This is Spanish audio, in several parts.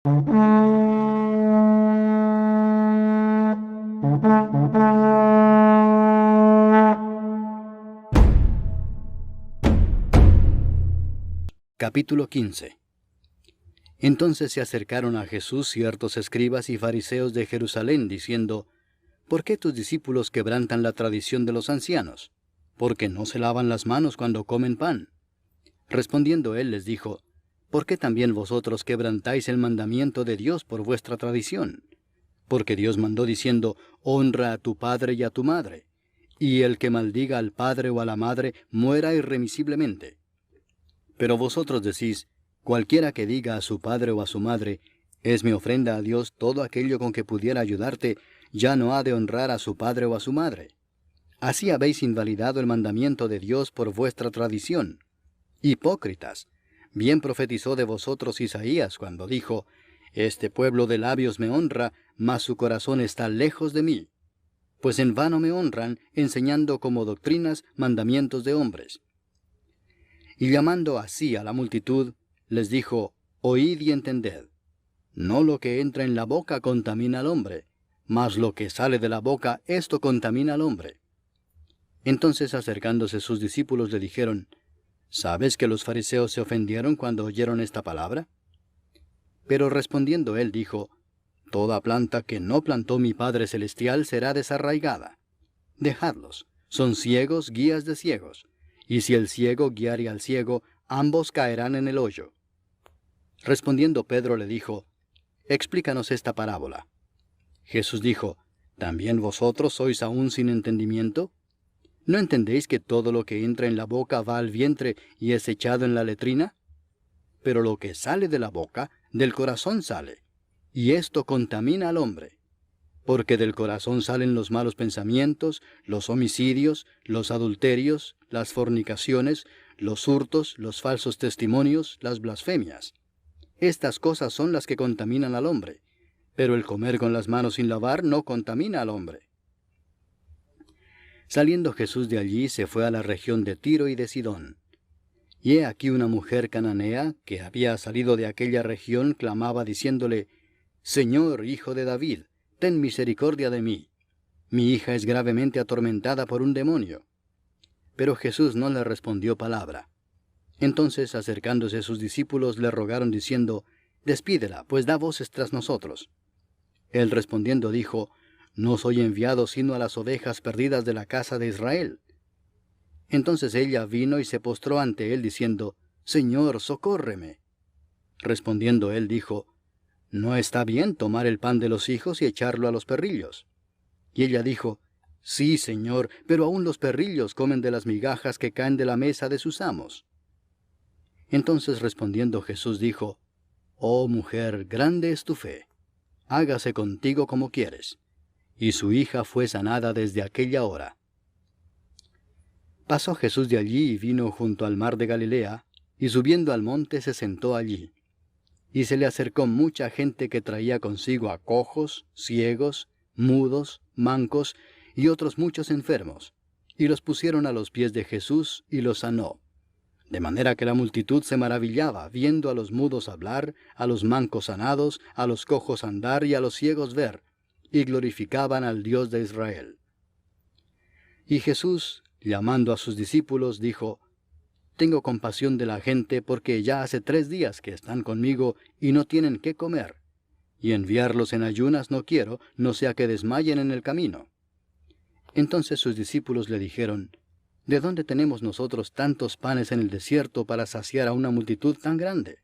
Capítulo 15. Entonces se acercaron a Jesús ciertos escribas y fariseos de Jerusalén, diciendo: ¿Por qué tus discípulos quebrantan la tradición de los ancianos? Porque no se lavan las manos cuando comen pan. Respondiendo él les dijo: ¿Por qué también vosotros quebrantáis el mandamiento de Dios por vuestra tradición? Porque Dios mandó diciendo: Honra a tu padre y a tu madre, y el que maldiga al padre o a la madre muera irremisiblemente. Pero vosotros decís: cualquiera que diga a su padre o a su madre: es mi ofrenda a Dios todo aquello con que pudiera ayudarte, ya no ha de honrar a su padre o a su madre. Así habéis invalidado el mandamiento de Dios por vuestra tradición. Hipócritas, bien profetizó de vosotros Isaías cuando dijo: este pueblo de labios me honra, mas su corazón está lejos de mí. Pues en vano me honran, enseñando como doctrinas mandamientos de hombres. Y llamando así a la multitud, les dijo: oíd y entended. No lo que entra en la boca contamina al hombre, mas lo que sale de la boca, esto contamina al hombre. Entonces acercándose sus discípulos le dijeron: ¿sabes que los fariseos se ofendieron cuando oyeron esta palabra? Pero respondiendo él dijo: toda planta que no plantó mi Padre Celestial será desarraigada. Dejadlos, son ciegos, guías de ciegos. Y si el ciego guiare al ciego, ambos caerán en el hoyo. Respondiendo Pedro le dijo: explícanos esta parábola. Jesús dijo: ¿también vosotros sois aún sin entendimiento? ¿No entendéis que todo lo que entra en la boca va al vientre y es echado en la letrina? Pero lo que sale de la boca, del corazón sale, y esto contamina al hombre. Porque del corazón salen los malos pensamientos, los homicidios, los adulterios, las fornicaciones, los hurtos, los falsos testimonios, las blasfemias. Estas cosas son las que contaminan al hombre, pero el comer con las manos sin lavar no contamina al hombre. Saliendo Jesús de allí, se fue a la región de Tiro y de Sidón. Y he aquí una mujer cananea, que había salido de aquella región, clamaba diciéndole: Señor, Hijo de David, ten misericordia de mí. Mi hija es gravemente atormentada por un demonio. Pero Jesús no le respondió palabra. Entonces, acercándose sus discípulos, le rogaron diciendo: despídela, pues da voces tras nosotros. Él respondiendo dijo: no soy enviado sino a las ovejas perdidas de la casa de Israel. Entonces ella vino y se postró ante él diciendo: Señor, socórreme. Respondiendo él dijo: no está bien tomar el pan de los hijos y echarlo a los perrillos. Y ella dijo: sí, Señor, pero aún los perrillos comen de las migajas que caen de la mesa de sus amos. Entonces respondiendo Jesús dijo: oh mujer, grande es tu fe, hágase contigo como quieres. Y su hija fue sanada desde aquella hora. Pasó Jesús de allí y vino junto al mar de Galilea, y subiendo al monte se sentó allí. Y se le acercó mucha gente que traía consigo a cojos, ciegos, mudos, mancos, y otros muchos enfermos, y los pusieron a los pies de Jesús, y los sanó. De manera que la multitud se maravillaba, viendo a los mudos hablar, a los mancos sanados, a los cojos andar y a los ciegos ver, y glorificaban al Dios de Israel. Y Jesús, llamando a sus discípulos, dijo: tengo compasión de la gente, porque ya hace 3 días que están conmigo y no tienen qué comer. Y enviarlos en ayunas no quiero, no sea que desmayen en el camino. Entonces sus discípulos le dijeron: ¿de dónde tenemos nosotros tantos panes en el desierto para saciar a una multitud tan grande?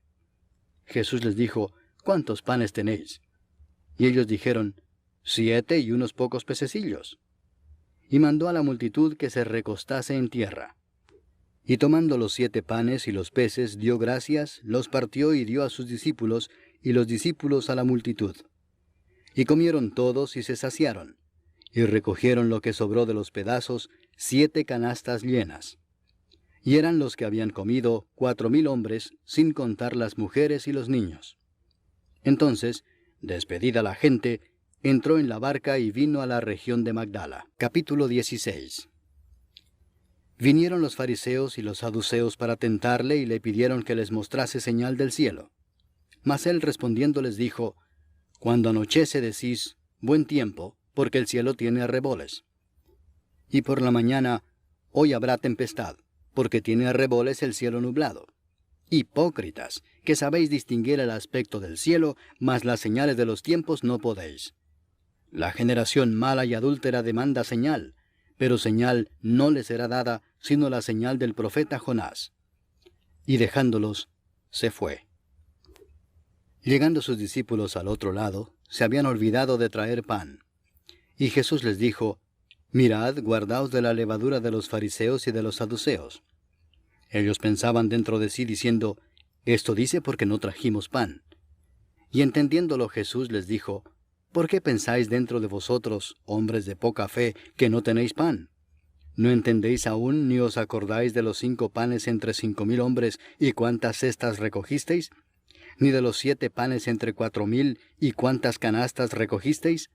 Jesús les dijo: ¿cuántos panes tenéis? Y ellos dijeron: 7 y unos pocos pececillos. Y mandó a la multitud que se recostase en tierra. Y tomando los 7 panes y los peces, dio gracias, los partió y dio a sus discípulos, y los discípulos a la multitud. Y comieron todos y se saciaron, y recogieron lo que sobró de los pedazos, 7 canastas llenas. Y eran los que habían comido 4,000 hombres, sin contar las mujeres y los niños. Entonces, despedida la gente, entró en la barca y vino a la región de Magdala. Capítulo 16. Vinieron los fariseos y los saduceos para tentarle y le pidieron que les mostrase señal del cielo. Mas él respondiendo les dijo, Cuando anochece decís, buen tiempo, porque el cielo tiene arreboles. Y por la mañana, hoy habrá tempestad, porque tiene arreboles el cielo nublado. Hipócritas, que sabéis distinguir el aspecto del cielo, mas las señales de los tiempos no podéis. La generación mala y adúltera demanda señal, pero señal no le será dada, sino la señal del profeta Jonás. Y dejándolos, se fue. Llegando sus discípulos al otro lado, se habían olvidado de traer pan. Y Jesús les dijo, Mirad, guardaos de la levadura de los fariseos y de los saduceos. Ellos pensaban dentro de sí diciendo, Esto dice porque no trajimos pan. Y entendiéndolo Jesús les dijo, ¿Por qué pensáis dentro de vosotros, hombres de poca fe, que no tenéis pan? ¿No entendéis aún ni os acordáis de los 5 panes entre 5,000 hombres y cuántas cestas recogisteis? ¿Ni de los 7 panes entre 4,000 y cuántas canastas recogisteis?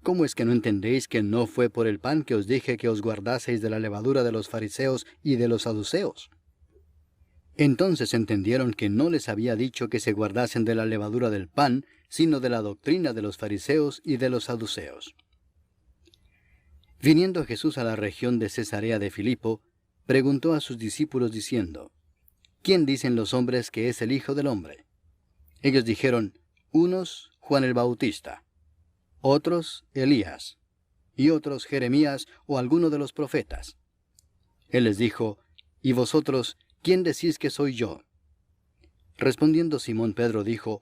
¿Cómo es que no entendéis que no fue por el pan que os dije que os guardaseis de la levadura de los fariseos y de los saduceos? Entonces entendieron que no les había dicho que se guardasen de la levadura del pan, sino de la doctrina de los fariseos y de los saduceos. Viniendo Jesús a la región de Cesarea de Filipo, preguntó a sus discípulos diciendo, ¿Quién dicen los hombres que es el Hijo del Hombre? Ellos dijeron, unos Juan el Bautista, otros Elías, y otros Jeremías o alguno de los profetas. Él les dijo, ¿y vosotros quién decís que soy yo? Respondiendo Simón Pedro dijo,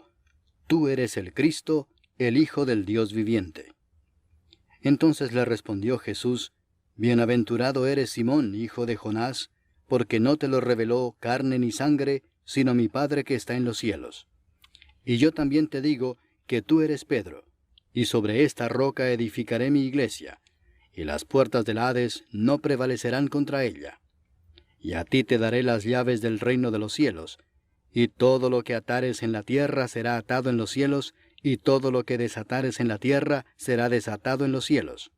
Tú eres el Cristo, el Hijo del Dios viviente. Entonces le respondió Jesús, Bienaventurado eres Simón, hijo de Jonás, porque no te lo reveló carne ni sangre, sino mi Padre que está en los cielos. Y yo también te digo que tú eres Pedro, y sobre esta roca edificaré mi iglesia, y las puertas del Hades no prevalecerán contra ella. Y a ti te daré las llaves del reino de los cielos, y todo lo que atares en la tierra será atado en los cielos, y todo lo que desatares en la tierra será desatado en los cielos.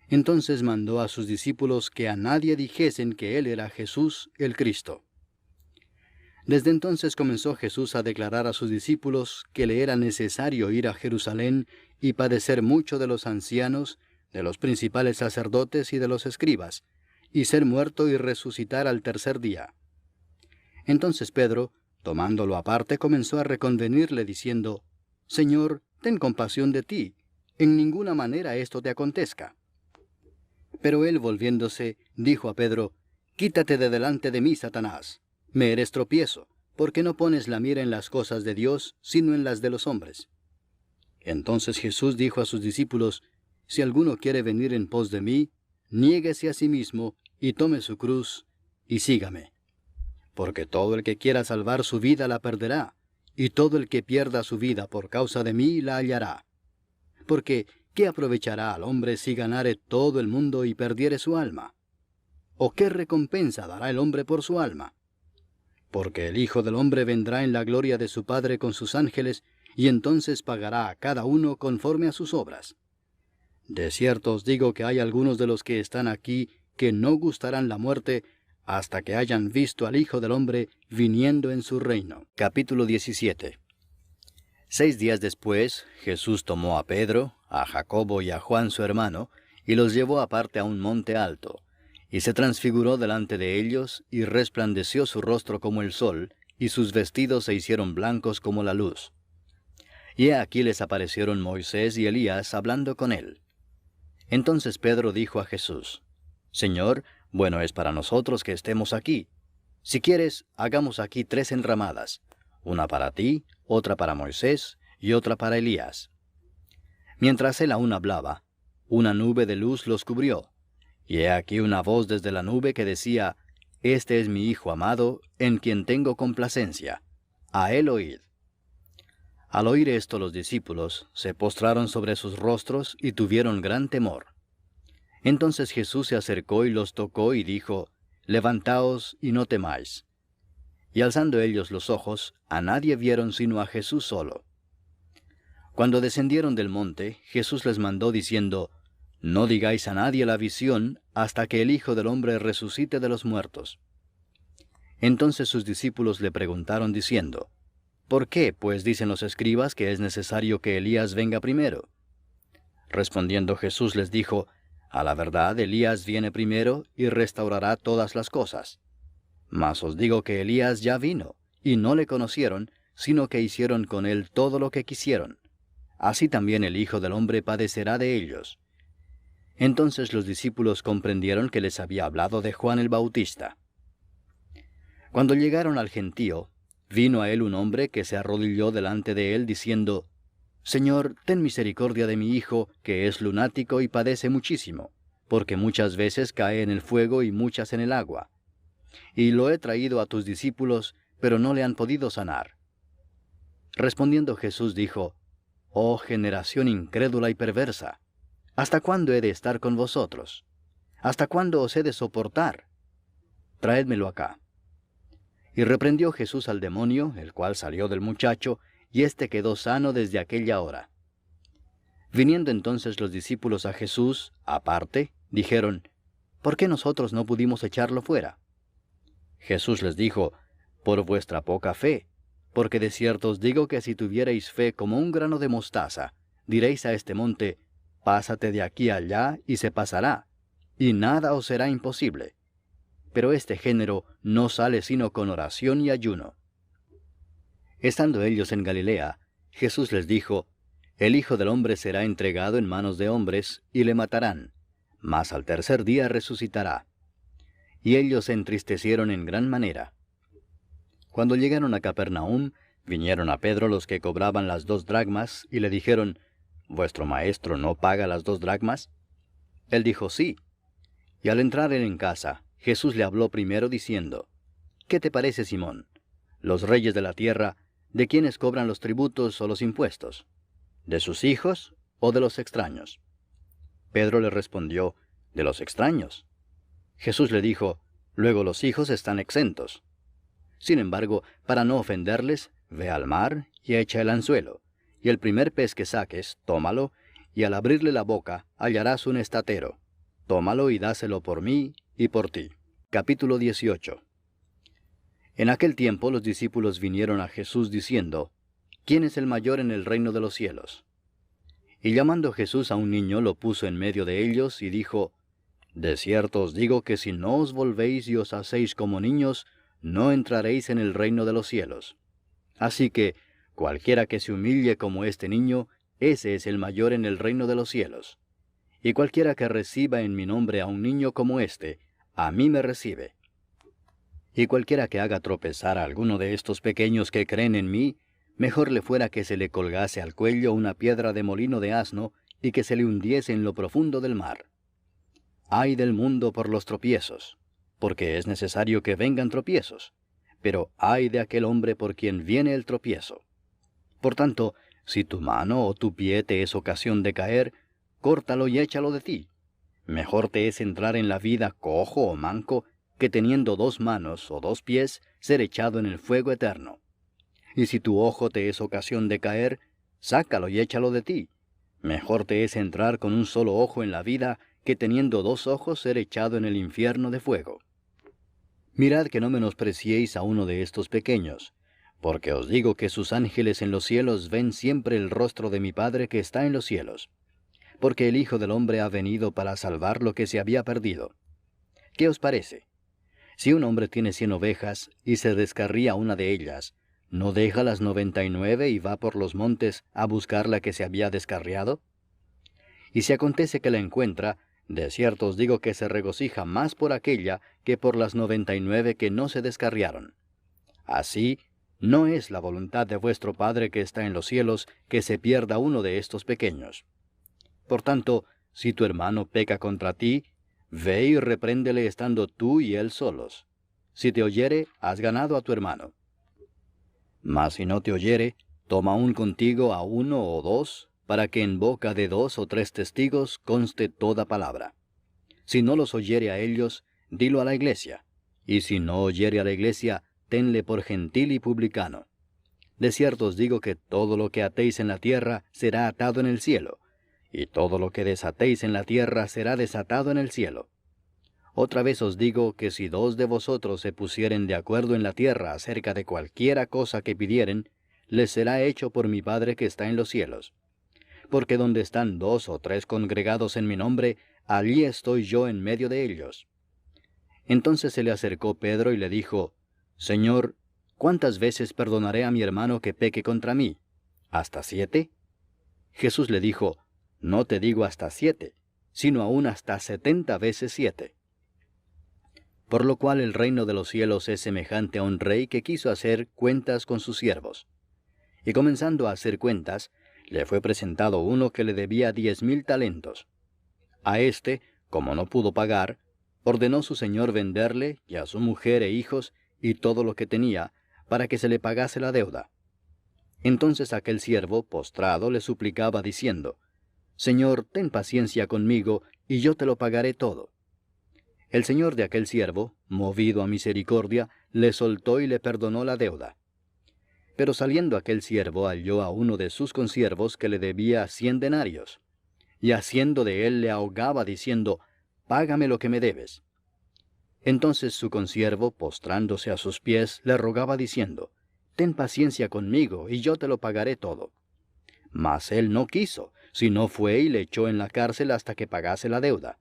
Entonces mandó a sus discípulos que a nadie dijesen que él era Jesús el Cristo. Desde entonces comenzó Jesús a declarar a sus discípulos que le era necesario ir a Jerusalén y padecer mucho de los ancianos, de los principales sacerdotes y de los escribas, y ser muerto y resucitar al tercer día. Entonces Pedro, tomándolo aparte, comenzó a reconvenirle diciendo, Señor, ten compasión de ti, en ninguna manera esto te acontezca. Pero él volviéndose, dijo a Pedro, Quítate de delante de mí, Satanás. Me eres tropiezo, porque no pones la mira en las cosas de Dios, sino en las de los hombres. Entonces Jesús dijo a sus discípulos, Si alguno quiere venir en pos de mí, niéguese a sí mismo, y tome su cruz, y sígame. Porque todo el que quiera salvar su vida la perderá, y todo el que pierda su vida por causa de mí la hallará. Porque, ¿qué aprovechará al hombre si ganare todo el mundo y perdiere su alma? ¿O qué recompensa dará el hombre por su alma? Porque el Hijo del Hombre vendrá en la gloria de su Padre con sus ángeles, y entonces pagará a cada uno conforme a sus obras. De cierto os digo que hay algunos de los que están aquí que no gustarán la muerte hasta que hayan visto al Hijo del Hombre viniendo en su reino. Capítulo 17. 6 días después, Jesús tomó a Pedro, a Jacobo y a Juan su hermano, y los llevó aparte a un monte alto, y se transfiguró delante de ellos, y resplandeció su rostro como el sol, y sus vestidos se hicieron blancos como la luz. Y he aquí les aparecieron Moisés y Elías hablando con él. Entonces Pedro dijo a Jesús, Señor, bueno es para nosotros que estemos aquí. Si quieres, hagamos aquí 3 enramadas, una para ti, otra para Moisés y otra para Elías. Mientras él aún hablaba, una nube de luz los cubrió, y he aquí una voz desde la nube que decía, Este es mi Hijo amado, en quien tengo complacencia. A él oíd. Al oír esto los discípulos se postraron sobre sus rostros y tuvieron gran temor. Entonces Jesús se acercó y los tocó y dijo, Levantaos y no temáis. Y alzando ellos los ojos, a nadie vieron sino a Jesús solo. Cuando descendieron del monte, Jesús les mandó diciendo, No digáis a nadie la visión hasta que el Hijo del Hombre resucite de los muertos. Entonces sus discípulos le preguntaron diciendo, ¿Por qué, pues, dicen los escribas que es necesario que Elías venga primero? Respondiendo Jesús les dijo, a la verdad, Elías viene primero y restaurará todas las cosas. Mas os digo que Elías ya vino, y no le conocieron, sino que hicieron con él todo lo que quisieron. Así también el Hijo del Hombre padecerá de ellos. Entonces los discípulos comprendieron que les había hablado de Juan el Bautista. Cuando llegaron al gentío, vino a él un hombre que se arrodilló delante de él, diciendo, Señor, ten misericordia de mi hijo, que es lunático y padece muchísimo, porque muchas veces cae en el fuego y muchas en el agua. Y lo he traído a tus discípulos, pero no le han podido sanar. Respondiendo Jesús dijo, Oh generación incrédula y perversa, ¿hasta cuándo he de estar con vosotros? ¿Hasta cuándo os he de soportar? Traédmelo acá. Y reprendió Jesús al demonio, el cual salió del muchacho, y éste quedó sano desde aquella hora. Viniendo entonces los discípulos a Jesús, aparte, dijeron, ¿por qué nosotros no pudimos echarlo fuera? Jesús les dijo, por vuestra poca fe, porque de cierto os digo que si tuvierais fe como un grano de mostaza, diréis a este monte, pásate de aquí allá, y se pasará, y nada os será imposible. Pero este género no sale sino con oración y ayuno. Estando ellos en Galilea, Jesús les dijo, El Hijo del Hombre será entregado en manos de hombres, y le matarán, mas al tercer día resucitará. Y ellos se entristecieron en gran manera. Cuando llegaron a Capernaum, vinieron a Pedro los que cobraban las 2 dracmas, y le dijeron, ¿Vuestro maestro no paga las 2 dracmas? Él dijo, sí. Y al entrar él en casa, Jesús le habló primero diciendo, ¿Qué te parece, Simón? Los reyes de la tierra, ¿de quiénes cobran los tributos o los impuestos? ¿De sus hijos o de los extraños? Pedro le respondió, de los extraños. Jesús le dijo, luego los hijos están exentos. Sin embargo, para no ofenderles, ve al mar y echa el anzuelo, y el primer pez que saques, tómalo, y al abrirle la boca hallarás un estatero. Tómalo y dáselo por mí y por ti. Capítulo 18. En aquel tiempo los discípulos vinieron a Jesús diciendo, ¿quién es el mayor en el reino de los cielos? Y llamando Jesús a un niño lo puso en medio de ellos y dijo, De cierto os digo que si no os volvéis y os hacéis como niños, no entraréis en el reino de los cielos. Así que, cualquiera que se humille como este niño, ese es el mayor en el reino de los cielos. Y cualquiera que reciba en mi nombre a un niño como este, a mí me recibe. Y cualquiera que haga tropezar a alguno de estos pequeños que creen en mí, mejor le fuera que se le colgase al cuello una piedra de molino de asno y que se le hundiese en lo profundo del mar. Ay del mundo por los tropiezos, porque es necesario que vengan tropiezos, pero ay de aquel hombre por quien viene el tropiezo. Por tanto, si tu mano o tu pie te es ocasión de caer, córtalo y échalo de ti. Mejor te es entrar en la vida cojo o manco, que teniendo 2 manos o 2 pies, ser echado en el fuego eterno. Y si tu ojo te es ocasión de caer, sácalo y échalo de ti. Mejor te es entrar con un solo ojo en la vida, que teniendo 2 ojos ser echado en el infierno de fuego. Mirad que no menospreciéis a uno de estos pequeños, porque os digo que sus ángeles en los cielos ven siempre el rostro de mi Padre que está en los cielos. Porque el Hijo del Hombre ha venido para salvar lo que se había perdido. ¿Qué os parece? Si un hombre tiene 100 ovejas, y se descarría una de ellas, ¿no deja las 99 y va por los montes a buscar la que se había descarriado? Y si acontece que la encuentra, de cierto os digo que se regocija más por aquella que por las 99 que no se descarriaron. Así, no es la voluntad de vuestro Padre que está en los cielos que se pierda uno de estos pequeños. Por tanto, si tu hermano peca contra ti, ve y repréndele estando tú y él solos. Si te oyere, has ganado a tu hermano. Mas si no te oyere, toma aún contigo a 1 o 2, para que en boca de 2 o 3 testigos conste toda palabra. Si no los oyere a ellos, dilo a la iglesia, y si no oyere a la iglesia, tenle por gentil y publicano. De cierto os digo que todo lo que atéis en la tierra será atado en el cielo, y todo lo que desatéis en la tierra será desatado en el cielo. Otra vez os digo que si 2 de vosotros se pusieren de acuerdo en la tierra acerca de cualquiera cosa que pidieren, les será hecho por mi Padre que está en los cielos. Porque donde están 2 o 3 congregados en mi nombre, allí estoy yo en medio de ellos. Entonces se le acercó Pedro y le dijo, Señor, ¿cuántas veces perdonaré a mi hermano que peque contra mí? ¿Hasta 7? Jesús le dijo, no te digo hasta 7, sino aún hasta 70 veces 7. Por lo cual el reino de los cielos es semejante a un rey que quiso hacer cuentas con sus siervos. Y comenzando a hacer cuentas, le fue presentado uno que le debía 10,000 talentos. A éste, como no pudo pagar, ordenó su señor venderle y a su mujer e hijos y todo lo que tenía, para que se le pagase la deuda. Entonces aquel siervo, postrado, le suplicaba diciendo, Señor, ten paciencia conmigo, y yo te lo pagaré todo. El señor de aquel siervo, movido a misericordia, le soltó y le perdonó la deuda. Pero saliendo aquel siervo halló a uno de sus consiervos que le debía 100 denarios, y haciendo de él le ahogaba diciendo, Págame lo que me debes. Entonces su consiervo, postrándose a sus pies, le rogaba diciendo, Ten paciencia conmigo, y yo te lo pagaré todo. Mas él no quiso, sino fue y le echó en la cárcel hasta que pagase la deuda.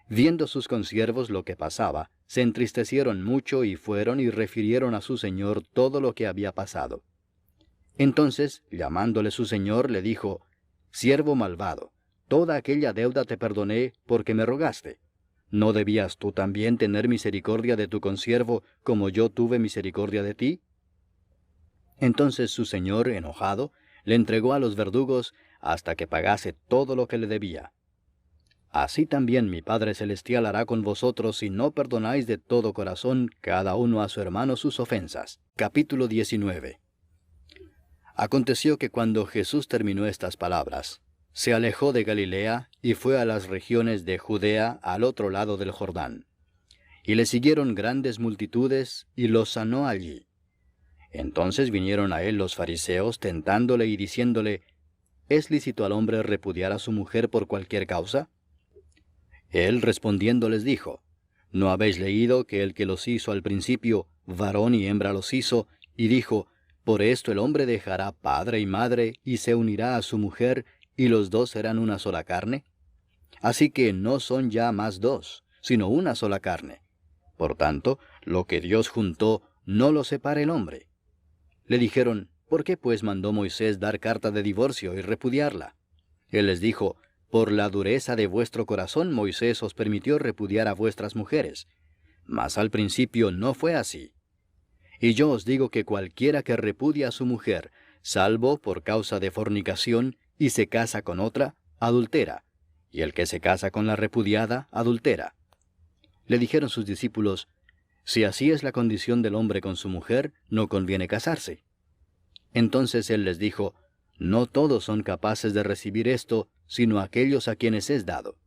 Viendo sus consiervos lo que pasaba, se entristecieron mucho y fueron y refirieron a su señor todo lo que había pasado. Entonces, llamándole su señor, le dijo, Siervo malvado, toda aquella deuda te perdoné porque me rogaste. ¿No debías tú también tener misericordia de tu consiervo como yo tuve misericordia de ti? Entonces su señor, enojado, le entregó a los verdugos hasta que pagase todo lo que le debía. Así también mi Padre Celestial hará con vosotros si no perdonáis de todo corazón cada uno a su hermano sus ofensas. Capítulo 19. Aconteció que cuando Jesús terminó estas palabras, se alejó de Galilea y fue a las regiones de Judea al otro lado del Jordán. Y le siguieron grandes multitudes y los sanó allí. Entonces vinieron a él los fariseos tentándole y diciéndole, ¿es lícito al hombre repudiar a su mujer por cualquier causa? Él respondiendo les dijo, ¿no habéis leído que el que los hizo al principio, varón y hembra los hizo, y dijo, por esto el hombre dejará padre y madre, y se unirá a su mujer, y los dos serán una sola carne? Así que no son ya más dos, sino una sola carne. Por tanto, lo que Dios juntó, no lo separe el hombre. Le dijeron, ¿por qué pues mandó Moisés dar carta de divorcio y repudiarla? Él les dijo, por la dureza de vuestro corazón Moisés os permitió repudiar a vuestras mujeres, mas al principio no fue así. Y yo os digo que cualquiera que repudia a su mujer, salvo por causa de fornicación, y se casa con otra, adultera, y el que se casa con la repudiada, adultera. Le dijeron sus discípulos, si así es la condición del hombre con su mujer, no conviene casarse. Entonces él les dijo, no todos son capaces de recibir esto, sino aquellos a quienes es dado.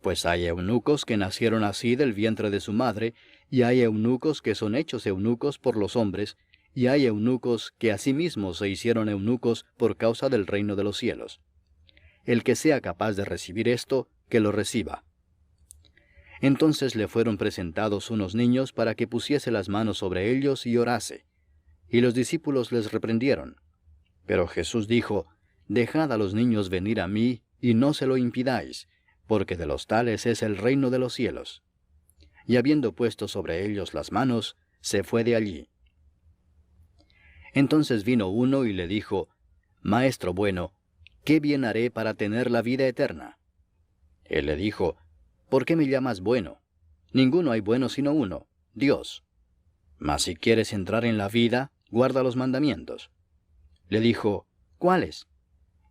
Pues hay eunucos que nacieron así del vientre de su madre, y hay eunucos que son hechos eunucos por los hombres, y hay eunucos que asimismo se hicieron eunucos por causa del reino de los cielos. El que sea capaz de recibir esto, que lo reciba. Entonces le fueron presentados unos niños para que pusiese las manos sobre ellos y orase. Y los discípulos les reprendieron. Pero Jesús dijo, Dejad a los niños venir a mí, y no se lo impidáis, porque de los tales es el reino de los cielos. Y habiendo puesto sobre ellos las manos, se fue de allí. Entonces vino uno y le dijo, Maestro bueno, ¿qué bien haré para tener la vida eterna? Él le dijo, ¿por qué me llamas bueno? Ninguno hay bueno sino uno, Dios. Mas si quieres entrar en la vida, guarda los mandamientos. Le dijo, ¿cuáles?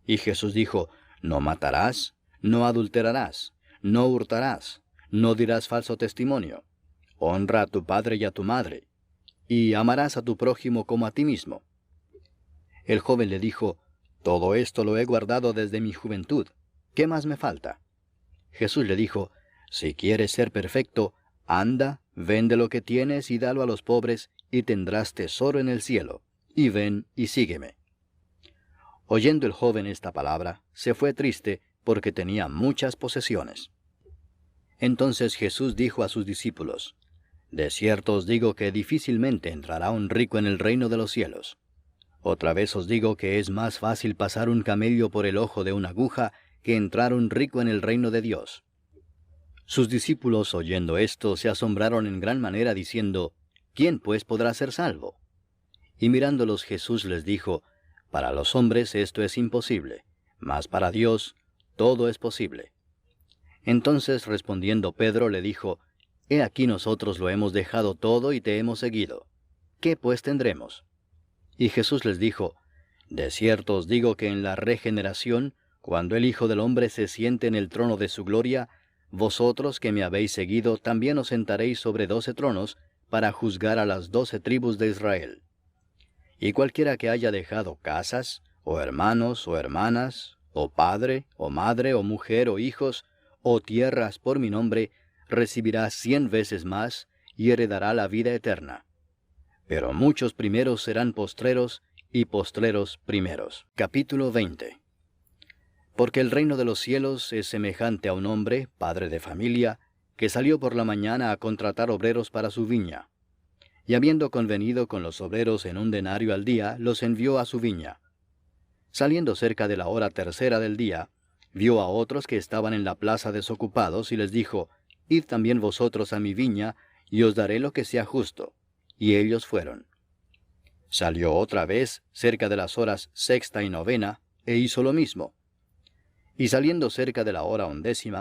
Y Jesús dijo, no matarás, no adulterarás, no hurtarás, no dirás falso testimonio, honra a tu padre y a tu madre, y amarás a tu prójimo como a ti mismo. El joven le dijo, todo esto lo he guardado desde mi juventud, ¿qué más me falta? Jesús le dijo, si quieres ser perfecto, anda, vende lo que tienes y dalo a los pobres, y tendrás tesoro en el cielo, y ven y sígueme. Oyendo el joven esta palabra, se fue triste, porque tenía muchas posesiones. Entonces Jesús dijo a sus discípulos, de cierto os digo que difícilmente entrará un rico en el reino de los cielos. Otra vez os digo que es más fácil pasar un camello por el ojo de una aguja que entrar un rico en el reino de Dios. Sus discípulos, oyendo esto, se asombraron en gran manera, diciendo, ¿quién pues podrá ser salvo? Y mirándolos Jesús les dijo, para los hombres esto es imposible, mas para Dios todo es posible. Entonces respondiendo Pedro le dijo, He aquí nosotros lo hemos dejado todo y te hemos seguido. ¿Qué pues tendremos? Y Jesús les dijo, de cierto os digo que en la regeneración, cuando el Hijo del Hombre se siente en el trono de su gloria, vosotros que me habéis seguido también os sentaréis sobre 12 tronos, para juzgar a las 12 tribus de Israel. Y cualquiera que haya dejado casas, o hermanos, o hermanas, o padre, o madre, o mujer, o hijos, o tierras por mi nombre, recibirá 100 veces más, y heredará la vida eterna. Pero muchos primeros serán postreros, y postreros primeros. Capítulo 20. Porque el reino de los cielos es semejante a un hombre, padre de familia, que salió por la mañana a contratar obreros para su viña. Y habiendo convenido con los obreros en un denario al día, los envió a su viña. Saliendo cerca de la hora tercera del día, vio a otros que estaban en la plaza desocupados, y les dijo, Id también vosotros a mi viña, y os daré lo que sea justo. Y ellos fueron. Salió otra vez, cerca de las horas sexta y novena, e hizo lo mismo. Y saliendo cerca de la hora 11,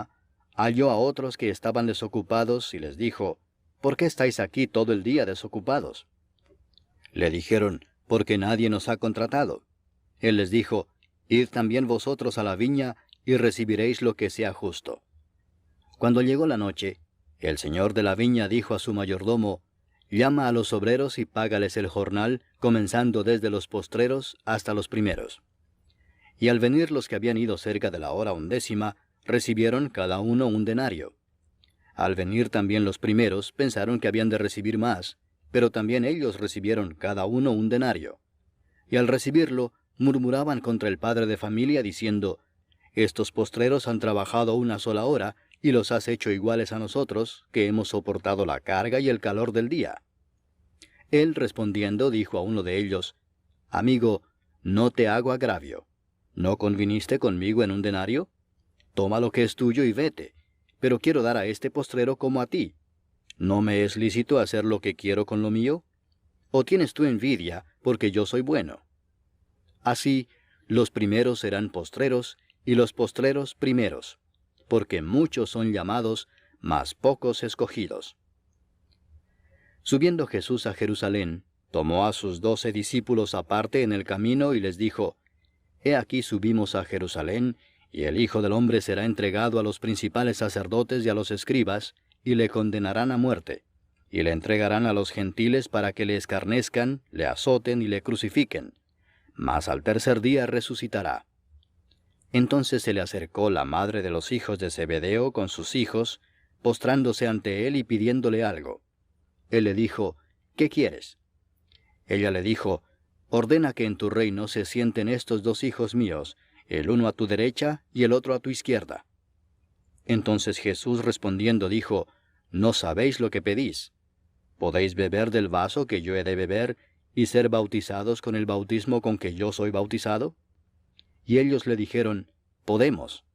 halló a otros que estaban desocupados, y les dijo, ¿por qué estáis aquí todo el día desocupados? Le dijeron, porque nadie nos ha contratado. Él les dijo, Id también vosotros a la viña, y recibiréis lo que sea justo. Cuando llegó la noche, el señor de la viña dijo a su mayordomo, Llama a los obreros y págales el jornal, comenzando desde los postreros hasta los primeros. Y al venir los que habían ido cerca de la hora 11, recibieron cada uno un denario. Al venir también los primeros, pensaron que habían de recibir más, pero también ellos recibieron cada uno un denario. Y al recibirlo, murmuraban contra el padre de familia, diciendo, Estos postreros han trabajado una sola hora, y los has hecho iguales a nosotros, que hemos soportado la carga y el calor del día. Él respondiendo dijo a uno de ellos, Amigo, no te hago agravio. ¿No conviniste conmigo en un denario? Toma lo que es tuyo y vete, pero quiero dar a este postrero como a ti. ¿No me es lícito hacer lo que quiero con lo mío? ¿O tienes tú envidia porque yo soy bueno? Así, los primeros serán postreros, y los postreros primeros, porque muchos son llamados, mas pocos escogidos. Subiendo Jesús a Jerusalén, tomó a sus 12 discípulos aparte en el camino y les dijo, He aquí subimos a Jerusalén, y el Hijo del Hombre será entregado a los principales sacerdotes y a los escribas, y le condenarán a muerte, y le entregarán a los gentiles para que le escarnezcan, le azoten y le crucifiquen. Mas al tercer día resucitará. Entonces se le acercó la madre de los hijos de Zebedeo con sus hijos, postrándose ante él y pidiéndole algo. Él le dijo, ¿qué quieres? Ella le dijo, ordena que en tu reino se sienten estos 2 hijos míos, el uno a tu derecha y el otro a tu izquierda. Entonces Jesús respondiendo dijo, no sabéis lo que pedís. ¿Podéis beber del vaso que yo he de beber, y ser bautizados con el bautismo con que yo soy bautizado? Y ellos le dijeron, podemos.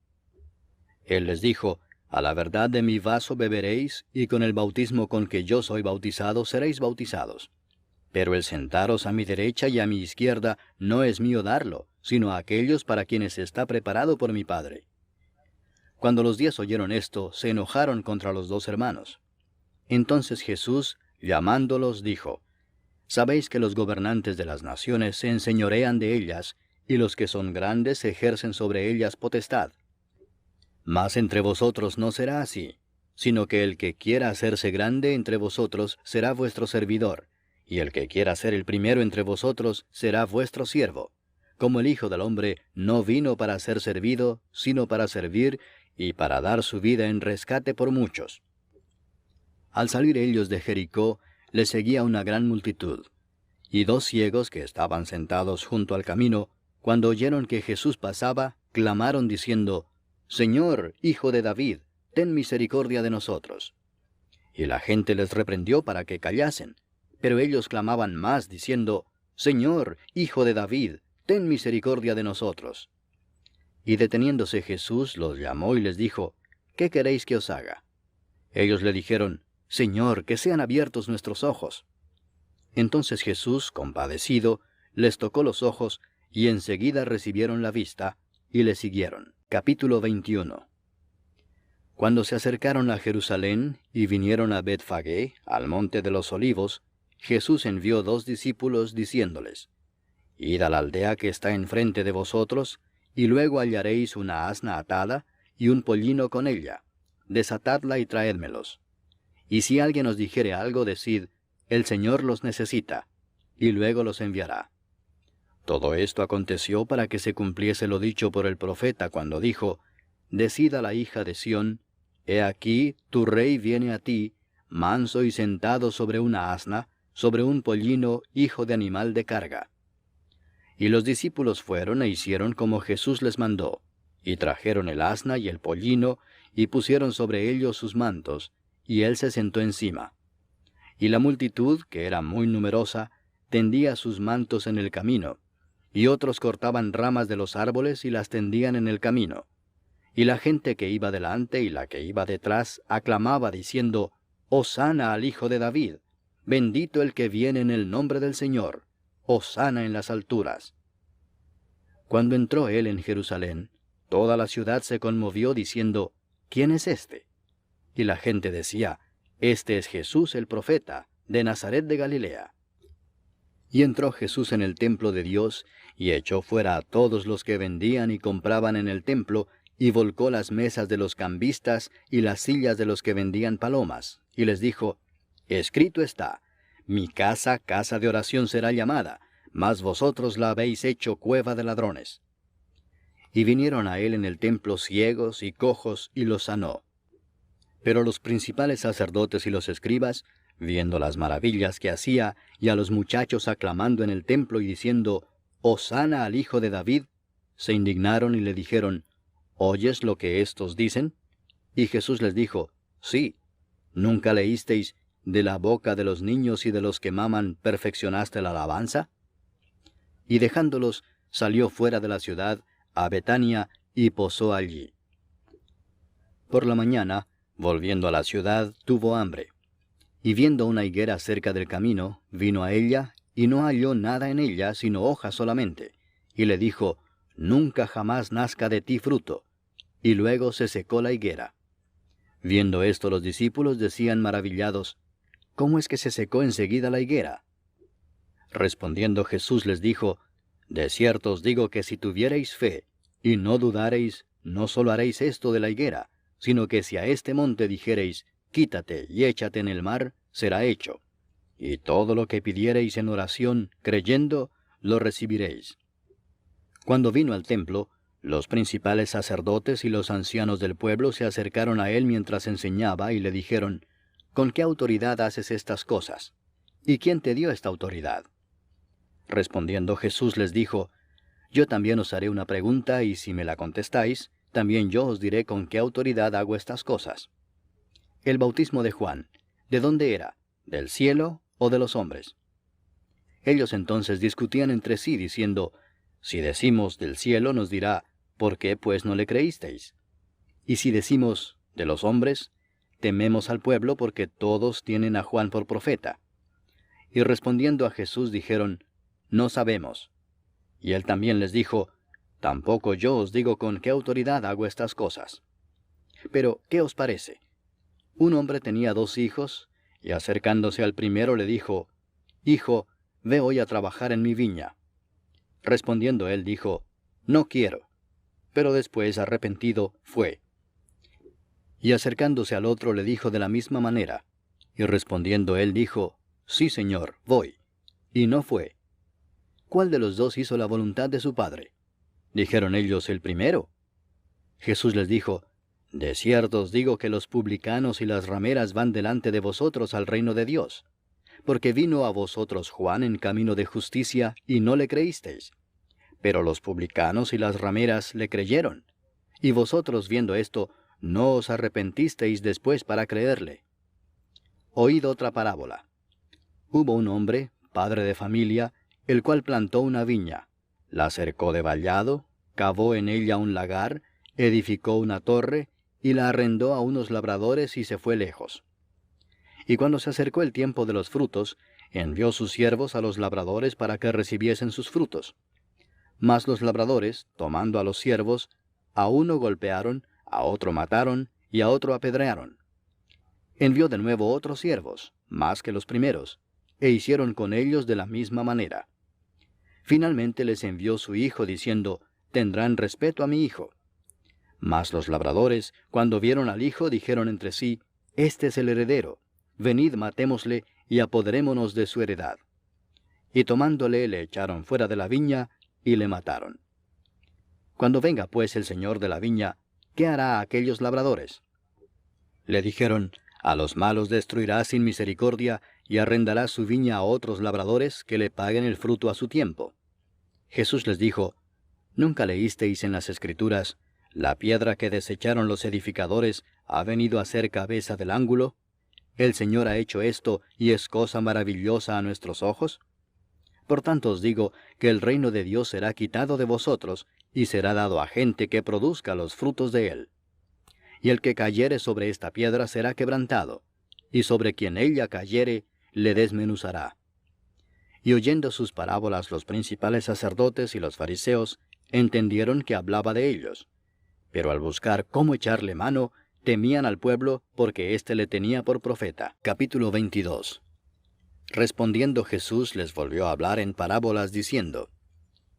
Él les dijo, a la verdad de mi vaso beberéis, y con el bautismo con que yo soy bautizado seréis bautizados. Pero el sentaros a mi derecha y a mi izquierda no es mío darlo, sino a aquellos para quienes está preparado por mi Padre. Cuando los 10 oyeron esto, se enojaron contra los 2 hermanos. Entonces Jesús, llamándolos, dijo, Sabéis que los gobernantes de las naciones se enseñorean de ellas, y los que son grandes ejercen sobre ellas potestad. Mas entre vosotros no será así, sino que el que quiera hacerse grande entre vosotros será vuestro servidor, y el que quiera ser el primero entre vosotros será vuestro siervo, como el Hijo del Hombre no vino para ser servido, sino para servir, y para dar su vida en rescate por muchos. Al salir ellos de Jericó, les seguía una gran multitud, y 2 ciegos que estaban sentados junto al camino, cuando oyeron que Jesús pasaba, clamaron diciendo, Señor, Hijo de David, ten misericordia de nosotros. Y la gente les reprendió para que callasen, pero ellos clamaban más, diciendo, Señor, Hijo de David, ten misericordia de nosotros. Y deteniéndose Jesús los llamó y les dijo, ¿qué queréis que os haga? Ellos le dijeron, Señor, que sean abiertos nuestros ojos. Entonces Jesús, compadecido, les tocó los ojos, y enseguida recibieron la vista, y le siguieron. Capítulo 21. Cuando se acercaron a Jerusalén, y vinieron a Betfagé, al monte de los Olivos, Jesús envió 2 discípulos, diciéndoles, Id a la aldea que está enfrente de vosotros, y luego hallaréis una asna atada, y un pollino con ella. Desatadla y traédmelos. Y si alguien os dijere algo, decid, el Señor los necesita, y luego los enviará. Todo esto aconteció para que se cumpliese lo dicho por el profeta cuando dijo, Decid a la hija de Sión, He aquí, tu rey viene a ti, manso y sentado sobre una asna, sobre un pollino, hijo de animal de carga. Y los discípulos fueron e hicieron como Jesús les mandó, y trajeron el asna y el pollino, y pusieron sobre ellos sus mantos, y él se sentó encima. Y la multitud, que era muy numerosa, tendía sus mantos en el camino, y otros cortaban ramas de los árboles y las tendían en el camino. Y la gente que iba delante y la que iba detrás aclamaba diciendo, Hosana al Hijo de David, bendito el que viene en el nombre del Señor, Hosana en las alturas. Cuando entró él en Jerusalén, toda la ciudad se conmovió diciendo, ¿quién es este? Y la gente decía, Este es Jesús el profeta, de Nazaret de Galilea. Y entró Jesús en el templo de Dios, y echó fuera a todos los que vendían y compraban en el templo, y volcó las mesas de los cambistas y las sillas de los que vendían palomas, y les dijo, Escrito está, mi casa, casa de oración será llamada, mas vosotros la habéis hecho cueva de ladrones. Y vinieron a él en el templo ciegos y cojos, y los sanó. Pero los principales sacerdotes y los escribas, viendo las maravillas que hacía, y a los muchachos aclamando en el templo y diciendo, Hosana al Hijo de David, se indignaron y le dijeron, ¿oyes lo que éstos dicen? Y Jesús les dijo, Sí. ¿Nunca leísteis, de la boca de los niños y de los que maman perfeccionaste la alabanza? Y dejándolos, salió fuera de la ciudad, a Betania, y posó allí. Por la mañana, volviendo a la ciudad, tuvo hambre. Y viendo una higuera cerca del camino, vino a ella, y no halló nada en ella, sino hojas solamente. Y le dijo, Nunca jamás nazca de ti fruto. Y luego se secó la higuera. Viendo esto los discípulos decían maravillados, ¿cómo es que se secó enseguida la higuera? Respondiendo Jesús les dijo, De cierto os digo que si tuviereis fe, y no dudareis, no solo haréis esto de la higuera, sino que si a este monte dijereis, Quítate y échate en el mar, será hecho. Y todo lo que pidiereis en oración, creyendo, lo recibiréis. Cuando vino al templo, los principales sacerdotes y los ancianos del pueblo se acercaron a él mientras enseñaba y le dijeron, ¿con qué autoridad haces estas cosas? ¿Y quién te dio esta autoridad? Respondiendo Jesús les dijo, Yo también os haré una pregunta y si me la contestáis, también yo os diré con qué autoridad hago estas cosas. El bautismo de Juan, ¿de dónde era? ¿Del cielo o de los hombres? Ellos entonces discutían entre sí diciendo, Si decimos del cielo nos dirá, ¿por qué pues no le creísteis? Y si decimos de los hombres, tememos al pueblo porque todos tienen a Juan por profeta. Y respondiendo a Jesús dijeron, No sabemos. Y él también les dijo, Tampoco yo os digo con qué autoridad hago estas cosas. Pero, ¿qué os parece? Un hombre tenía 2 hijos, y acercándose al primero le dijo, Hijo, ve hoy a trabajar en mi viña. Respondiendo él dijo, No quiero. Pero después, arrepentido, fue. Y acercándose al otro le dijo de la misma manera. Y respondiendo él dijo, Sí, Señor, voy. Y no fue. ¿Cuál de los 2 hizo la voluntad de su padre? Dijeron ellos, el primero. Jesús les dijo, De cierto os digo que los publicanos y las rameras van delante de vosotros al reino de Dios. Porque vino a vosotros Juan en camino de justicia, y no le creísteis. Pero los publicanos y las rameras le creyeron. Y vosotros viendo esto, no os arrepentisteis después para creerle. Oíd otra parábola. Hubo un hombre, padre de familia, el cual plantó una viña, la cercó de vallado, cavó en ella un lagar, edificó una torre, y la arrendó a unos labradores y se fue lejos. Y cuando se acercó el tiempo de los frutos, envió sus siervos a los labradores para que recibiesen sus frutos. Mas los labradores, tomando a los siervos, a uno golpearon, a otro mataron, y a otro apedrearon. Envió de nuevo otros siervos, más que los primeros, e hicieron con ellos de la misma manera. Finalmente les envió su hijo, diciendo, tendrán respeto a mi hijo. Mas los labradores, cuando vieron al hijo, dijeron entre sí, este es el heredero, venid matémosle, y apoderémonos de su heredad. Y tomándole, le echaron fuera de la viña, y le mataron. Cuando venga pues el señor de la viña, ¿qué hará a aquellos labradores? Le dijeron, a los malos destruirá sin misericordia, y arrendará su viña a otros labradores que le paguen el fruto a su tiempo. Jesús les dijo, ¿nunca leísteis en las Escrituras, la piedra que desecharon los edificadores ha venido a ser cabeza del ángulo? El Señor ha hecho esto, y es cosa maravillosa a nuestros ojos. Por tanto os digo que el reino de Dios será quitado de vosotros, y será dado a gente que produzca los frutos de él. Y el que cayere sobre esta piedra será quebrantado, y sobre quien ella cayere, le desmenuzará. Y oyendo sus parábolas los principales sacerdotes y los fariseos, entendieron que hablaba de ellos. Pero al buscar cómo echarle mano, temían al pueblo, porque éste le tenía por profeta. Capítulo 22. Respondiendo Jesús les volvió a hablar en parábolas, diciendo,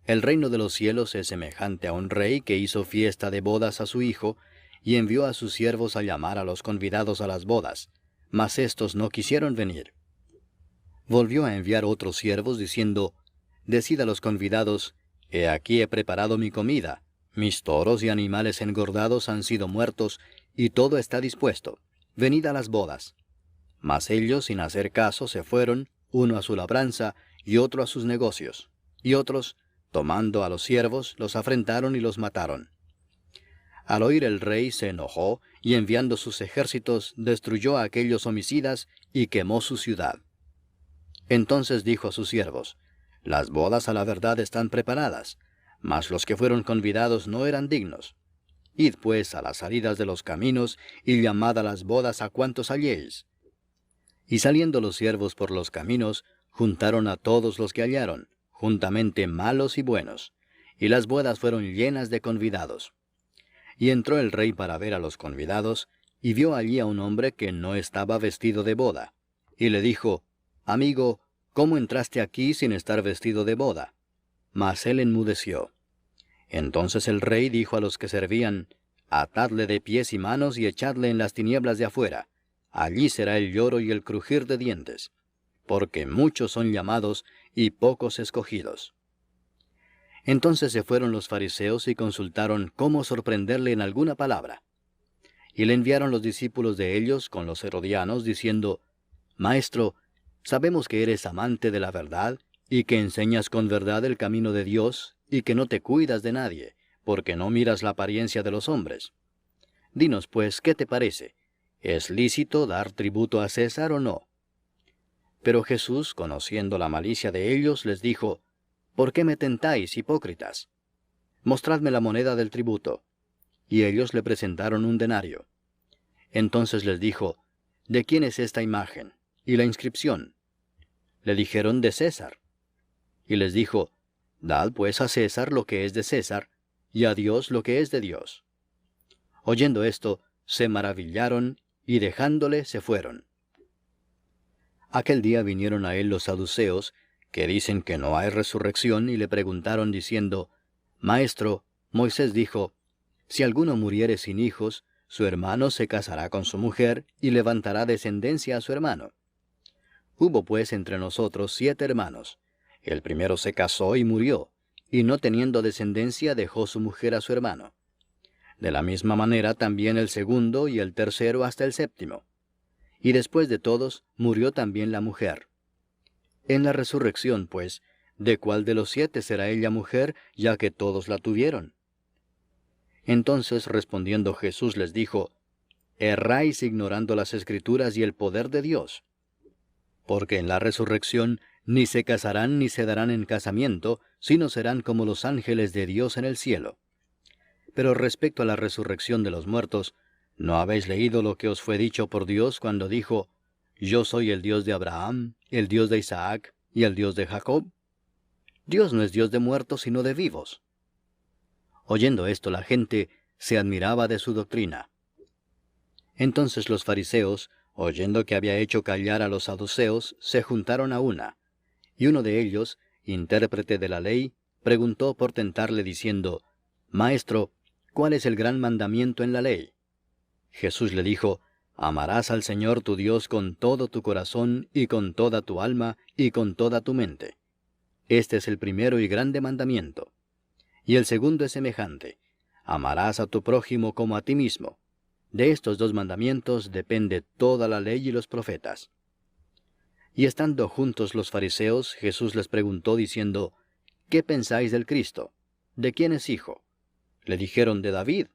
el reino de los cielos es semejante a un rey que hizo fiesta de bodas a su hijo, y envió a sus siervos a llamar a los convidados a las bodas, mas éstos no quisieron venir. Volvió a enviar otros siervos, diciendo, decid a los convidados, he aquí he preparado mi comida, mis toros y animales engordados han sido muertos, y todo está dispuesto, venid a las bodas. Mas ellos, sin hacer caso, se fueron, uno a su labranza, y otro a sus negocios, y otros, tomando a los siervos, los afrentaron y los mataron. Al oír el rey se enojó, y enviando sus ejércitos, destruyó a aquellos homicidas, y quemó su ciudad. Entonces dijo a sus siervos, las bodas a la verdad están preparadas, mas los que fueron convidados no eran dignos. Id pues a las salidas de los caminos, y llamad a las bodas a cuantos halléis. Y saliendo los siervos por los caminos, juntaron a todos los que hallaron, juntamente malos y buenos, y las bodas fueron llenas de convidados. Y entró el rey para ver a los convidados, y vio allí a un hombre que no estaba vestido de boda, y le dijo, amigo, ¿cómo entraste aquí sin estar vestido de boda? Mas él enmudeció. Entonces el rey dijo a los que servían, atadle de pies y manos y echadle en las tinieblas de afuera, allí será el lloro y el crujir de dientes, porque muchos son llamados y pocos escogidos. Entonces se fueron los fariseos y consultaron cómo sorprenderle en alguna palabra. Y le enviaron los discípulos de ellos con los herodianos, diciendo, Maestro, sabemos que eres amante de la verdad, y que enseñas con verdad el camino de Dios, y que no te cuidas de nadie, porque no miras la apariencia de los hombres. Dinos pues, ¿qué te parece? ¿Es lícito dar tributo a César o no? Pero Jesús, conociendo la malicia de ellos, les dijo, ¿por qué me tentáis, hipócritas? Mostradme la moneda del tributo. Y ellos le presentaron un denario. Entonces les dijo, ¿de quién es esta imagen? ¿Y la inscripción? Le dijeron, de César. Y les dijo, dad pues a César lo que es de César, y a Dios lo que es de Dios. Oyendo esto, se maravillaron, y dejándole se fueron. Aquel día vinieron a él los saduceos, que dicen que no hay resurrección, y le preguntaron diciendo, Maestro, Moisés dijo, si alguno muriere sin hijos, su hermano se casará con su mujer, y levantará descendencia a su hermano. Hubo pues entre nosotros 7 hermanos. El primero se casó y murió, y no teniendo descendencia dejó su mujer a su hermano. De la misma manera también el segundo y el tercero hasta el séptimo. Y después de todos murió también la mujer. En la resurrección, pues, ¿de cuál de los 7 será ella mujer, ya que todos la tuvieron? Entonces respondiendo Jesús les dijo, erráis ignorando las Escrituras y el poder de Dios. porque en la resurrección ni se casarán ni se darán en casamiento, sino serán como los ángeles de Dios en el cielo. Pero respecto a la resurrección de los muertos, ¿no habéis leído lo que os fue dicho por Dios cuando dijo, Yo soy el Dios de Abraham, el Dios de Isaac y el Dios de Jacob? Dios no es Dios de muertos, sino de vivos. Oyendo esto, la gente se admiraba de su doctrina. Entonces los fariseos, oyendo que había hecho callar a los saduceos, se juntaron a una. Y uno de ellos, intérprete de la ley, preguntó por tentarle diciendo, Maestro, ¿cuál es el gran mandamiento en la ley? Jesús le dijo, Amarás al Señor tu Dios con todo tu corazón y con toda tu alma y con toda tu mente. Este es el primero y grande mandamiento. Y el segundo es semejante, amarás a tu prójimo como a ti mismo. De estos dos mandamientos depende toda la ley y los profetas. Y estando juntos los fariseos, Jesús les preguntó diciendo, ¿Qué pensáis del Cristo? ¿De quién es hijo? Le dijeron, de David.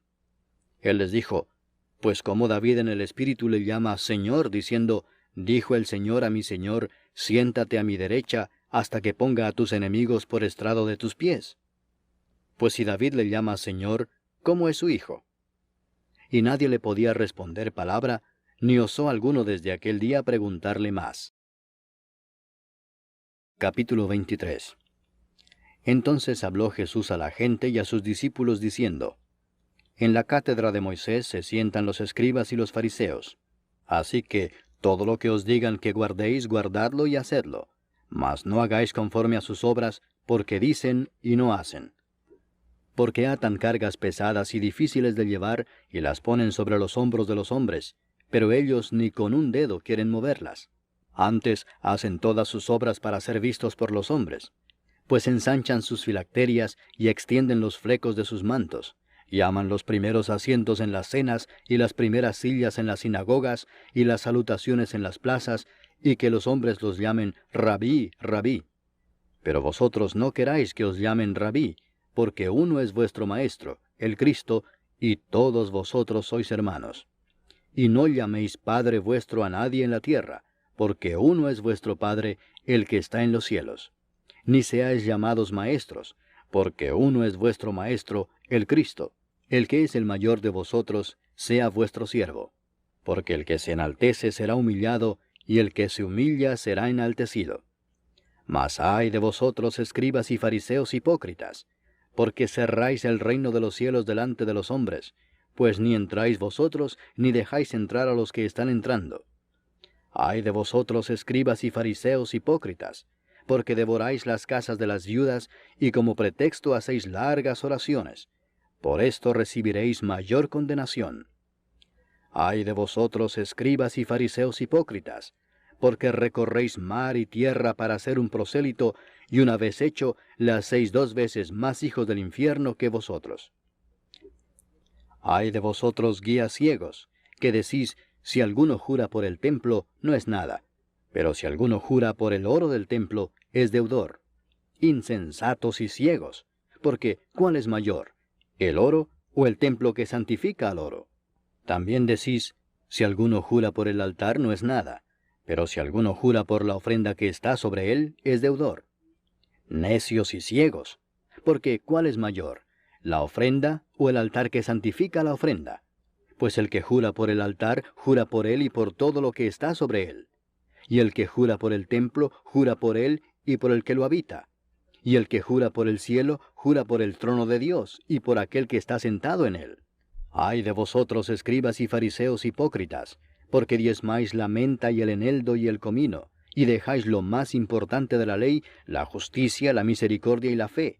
Él les dijo, pues como David en el Espíritu le llama Señor, diciendo, dijo el Señor a mi Señor, siéntate a mi derecha, hasta que ponga a tus enemigos por estrado de tus pies. Pues si David le llama Señor, ¿cómo es su hijo? Y nadie le podía responder palabra, ni osó alguno desde aquel día preguntarle más. Capítulo 23. Entonces habló Jesús a la gente y a sus discípulos diciendo, En la cátedra de Moisés se sientan los escribas y los fariseos. Así que todo lo que os digan que guardéis, guardadlo y hacedlo, mas no hagáis conforme a sus obras, porque dicen y no hacen. Porque atan cargas pesadas y difíciles de llevar y las ponen sobre los hombros de los hombres, pero ellos ni con un dedo quieren moverlas. Antes hacen todas sus obras para ser vistos por los hombres, pues ensanchan sus filacterias y extienden los flecos de sus mantos, y aman los primeros asientos en las cenas y las primeras sillas en las sinagogas y las salutaciones en las plazas, y que los hombres los llamen Rabí, Rabí. Pero vosotros no queráis que os llamen Rabí, porque uno es vuestro Maestro, el Cristo, y todos vosotros sois hermanos. Y no llaméis Padre vuestro a nadie en la tierra, porque uno es vuestro Padre, el que está en los cielos. Ni seáis llamados maestros, porque uno es vuestro Maestro, el Cristo. El que es el mayor de vosotros, sea vuestro siervo. Porque el que se enaltece será humillado, y el que se humilla será enaltecido. Mas ay de vosotros, escribas y fariseos hipócritas, porque cerráis el reino de los cielos delante de los hombres, pues ni entráis vosotros, ni dejáis entrar a los que están entrando. Ay de vosotros, escribas y fariseos hipócritas, porque devoráis las casas de las viudas, y como pretexto hacéis largas oraciones. Por esto recibiréis mayor condenación. Ay de vosotros, escribas y fariseos hipócritas, porque recorréis mar y tierra para ser un prosélito, y una vez hecho, le hacéis 2 veces más hijos del infierno que vosotros. Ay de vosotros, guías ciegos, que decís, si alguno jura por el templo, no es nada, pero si alguno jura por el oro del templo, es deudor. Insensatos y ciegos, porque ¿cuál es mayor, el oro o el templo que santifica al oro? También decís, si alguno jura por el altar, no es nada, pero si alguno jura por la ofrenda que está sobre él, es deudor. Necios y ciegos, porque ¿cuál es mayor, la ofrenda o el altar que santifica la ofrenda? Pues el que jura por el altar, jura por él y por todo lo que está sobre él. Y el que jura por el templo, jura por él y por el que lo habita. Y el que jura por el cielo, jura por el trono de Dios y por aquel que está sentado en él. Ay de vosotros, escribas y fariseos hipócritas, porque diezmáis la menta y el eneldo y el comino, y dejáis lo más importante de la ley, la justicia, la misericordia y la fe.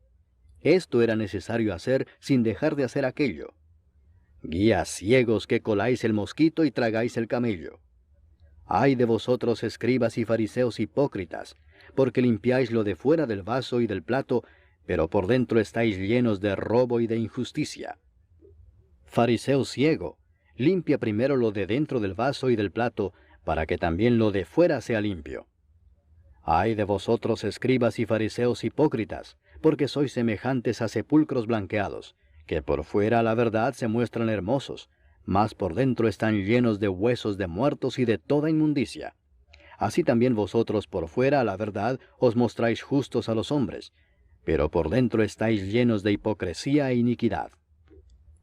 Esto era necesario hacer sin dejar de hacer aquello. Guías ciegos que coláis el mosquito y tragáis el camello. Ay de vosotros, escribas y fariseos hipócritas, porque limpiáis lo de fuera del vaso y del plato, pero por dentro estáis llenos de robo y de injusticia. Fariseo ciego, limpia primero lo de dentro del vaso y del plato, para que también lo de fuera sea limpio. Ay de vosotros, escribas y fariseos hipócritas, porque sois semejantes a sepulcros blanqueados, que por fuera a la verdad se muestran hermosos, mas por dentro están llenos de huesos de muertos y de toda inmundicia. Así también vosotros por fuera, a la verdad, os mostráis justos a los hombres, pero por dentro estáis llenos de hipocresía e iniquidad.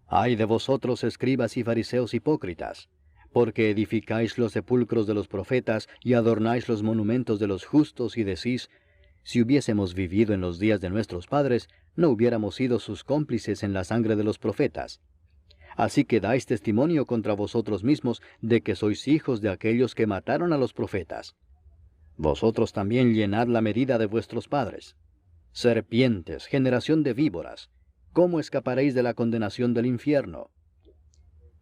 Ay de vosotros, escribas y fariseos hipócritas, porque edificáis los sepulcros de los profetas y adornáis los monumentos de los justos, y decís: si hubiésemos vivido en los días de nuestros padres, no hubiéramos sido sus cómplices en la sangre de los profetas. Así que dais testimonio contra vosotros mismos de que sois hijos de aquellos que mataron a los profetas. Vosotros también llenad la medida de vuestros padres. Serpientes, generación de víboras, ¿cómo escaparéis de la condenación del infierno?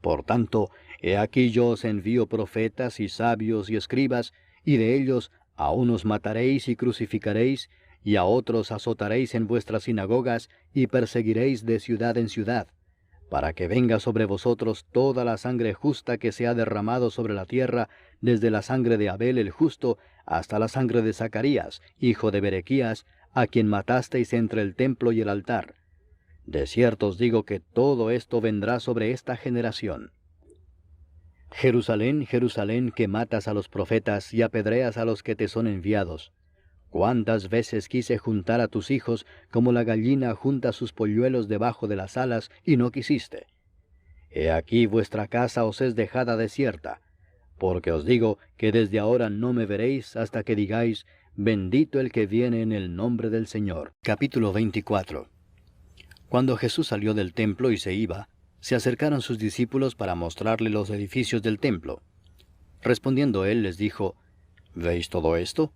Por tanto, he aquí yo os envío profetas y sabios y escribas, y de ellos a unos mataréis y crucificaréis, y a otros azotaréis en vuestras sinagogas, y perseguiréis de ciudad en ciudad, para que venga sobre vosotros toda la sangre justa que se ha derramado sobre la tierra, desde la sangre de Abel el justo, hasta la sangre de Zacarías, hijo de Berequías, a quien matasteis entre el templo y el altar. De cierto os digo que todo esto vendrá sobre esta generación. Jerusalén, Jerusalén, que matas a los profetas y apedreas a los que te son enviados. ¿Cuántas veces quise juntar a tus hijos como la gallina junta sus polluelos debajo de las alas, y no quisiste? He aquí vuestra casa os es dejada desierta, porque os digo que desde ahora no me veréis hasta que digáis: bendito el que viene en el nombre del Señor. Capítulo 24. Cuando Jesús salió del templo y se iba, se acercaron sus discípulos para mostrarle los edificios del templo. Respondiendo él les dijo: ¿Veis todo esto?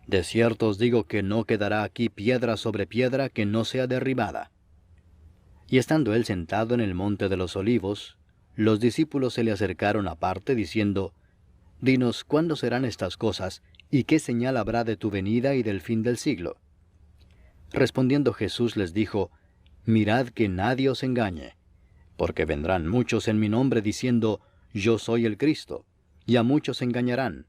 De cierto os digo que no quedará aquí piedra sobre piedra que no sea derribada. Y estando él sentado en el monte de los olivos, los discípulos se le acercaron aparte, diciendo: Dinos, ¿cuándo serán estas cosas, y qué señal habrá de tu venida y del fin del siglo? Respondiendo Jesús les dijo: Mirad que nadie os engañe, porque vendrán muchos en mi nombre diciendo: Yo soy el Cristo, y a muchos engañarán.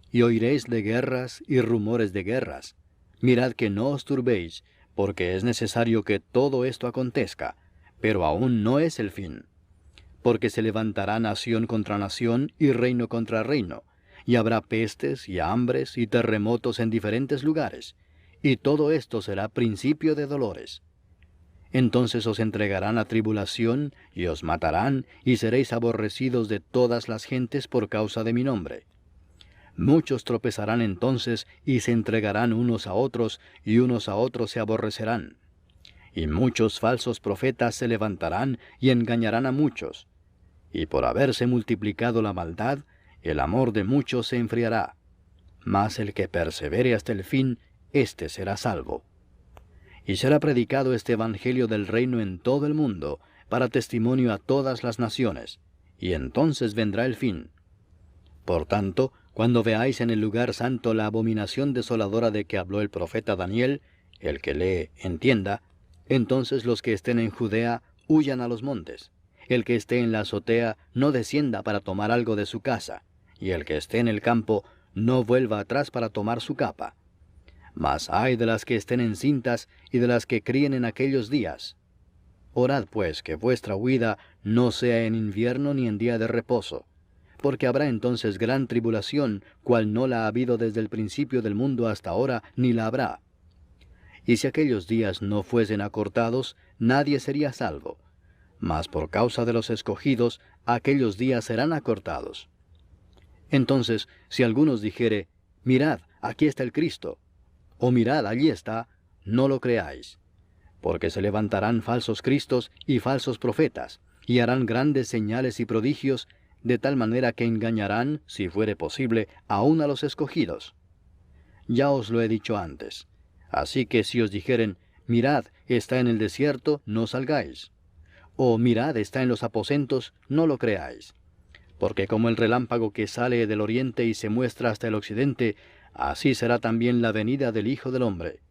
Y oiréis de guerras y rumores de guerras. Mirad que no os turbéis, porque es necesario que todo esto acontezca, pero aún no es el fin. Porque se levantará nación contra nación y reino contra reino, y habrá pestes y hambres y terremotos en diferentes lugares, y todo esto será principio de dolores. Entonces os entregarán a tribulación, y os matarán, y seréis aborrecidos de todas las gentes por causa de mi nombre. Muchos tropezarán entonces, y se entregarán unos a otros, y unos a otros se aborrecerán. Y muchos falsos profetas se levantarán, y engañarán a muchos. Y por haberse multiplicado la maldad, el amor de muchos se enfriará. Mas el que persevere hasta el fin, éste será salvo. Y será predicado este evangelio del reino en todo el mundo, para testimonio a todas las naciones, y entonces vendrá el fin. Por tanto, cuando veáis en el lugar santo la abominación desoladora de que habló el profeta Daniel, el que lee, entienda, entonces los que estén en Judea huyan a los montes. El que esté en la azotea no descienda para tomar algo de su casa, y el que esté en el campo no vuelva atrás para tomar su capa. Mas ay de las que estén encintas y de las que críen en aquellos días. Orad pues que vuestra huida no sea en invierno ni en día de reposo, porque habrá entonces gran tribulación, cual no la ha habido desde el principio del mundo hasta ahora, ni la habrá. Y si aquellos días no fuesen acortados, nadie sería salvo. Mas por causa de los escogidos, aquellos días serán acortados. Entonces, si algunos dijere: Mirad, aquí está el Cristo, o mirad, allí está, no lo creáis. Porque se levantarán falsos cristos y falsos profetas, y harán grandes señales y prodigios, de tal manera que engañarán, si fuere posible, aun a los escogidos. Ya os lo he dicho antes. Así que si os dijeren: Mirad, está en el desierto, no salgáis. O mirad, está en los aposentos, no lo creáis. Porque como el relámpago que sale del oriente y se muestra hasta el occidente, así será también la venida del Hijo del Hombre.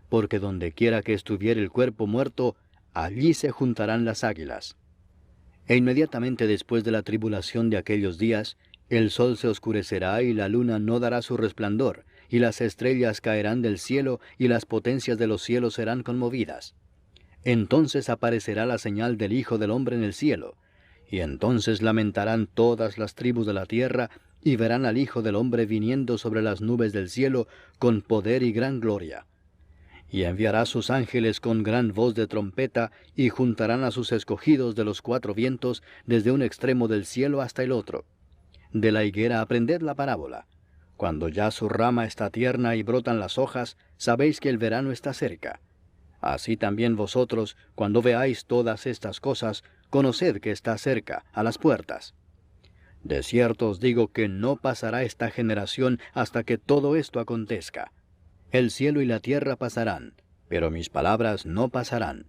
Porque donde quiera que estuviere el cuerpo muerto, allí se juntarán las águilas. E inmediatamente después de la tribulación de aquellos días, el sol se oscurecerá y la luna no dará su resplandor, y las estrellas caerán del cielo, y las potencias de los cielos serán conmovidas. Entonces aparecerá la señal del Hijo del Hombre en el cielo, y entonces lamentarán todas las tribus de la tierra, y verán al Hijo del Hombre viniendo sobre las nubes del cielo con poder y gran gloria. Y enviará sus ángeles con gran voz de trompeta, y juntarán a sus escogidos de los cuatro vientos, desde un extremo del cielo hasta el otro. De la higuera aprended la parábola. Cuando ya su rama está tierna y brotan las hojas, sabéis que el verano está cerca. Así también vosotros, cuando veáis todas estas cosas, conoced que está cerca, a las puertas. De cierto os digo que no pasará esta generación hasta que todo esto acontezca. El cielo y la tierra pasarán, pero mis palabras no pasarán.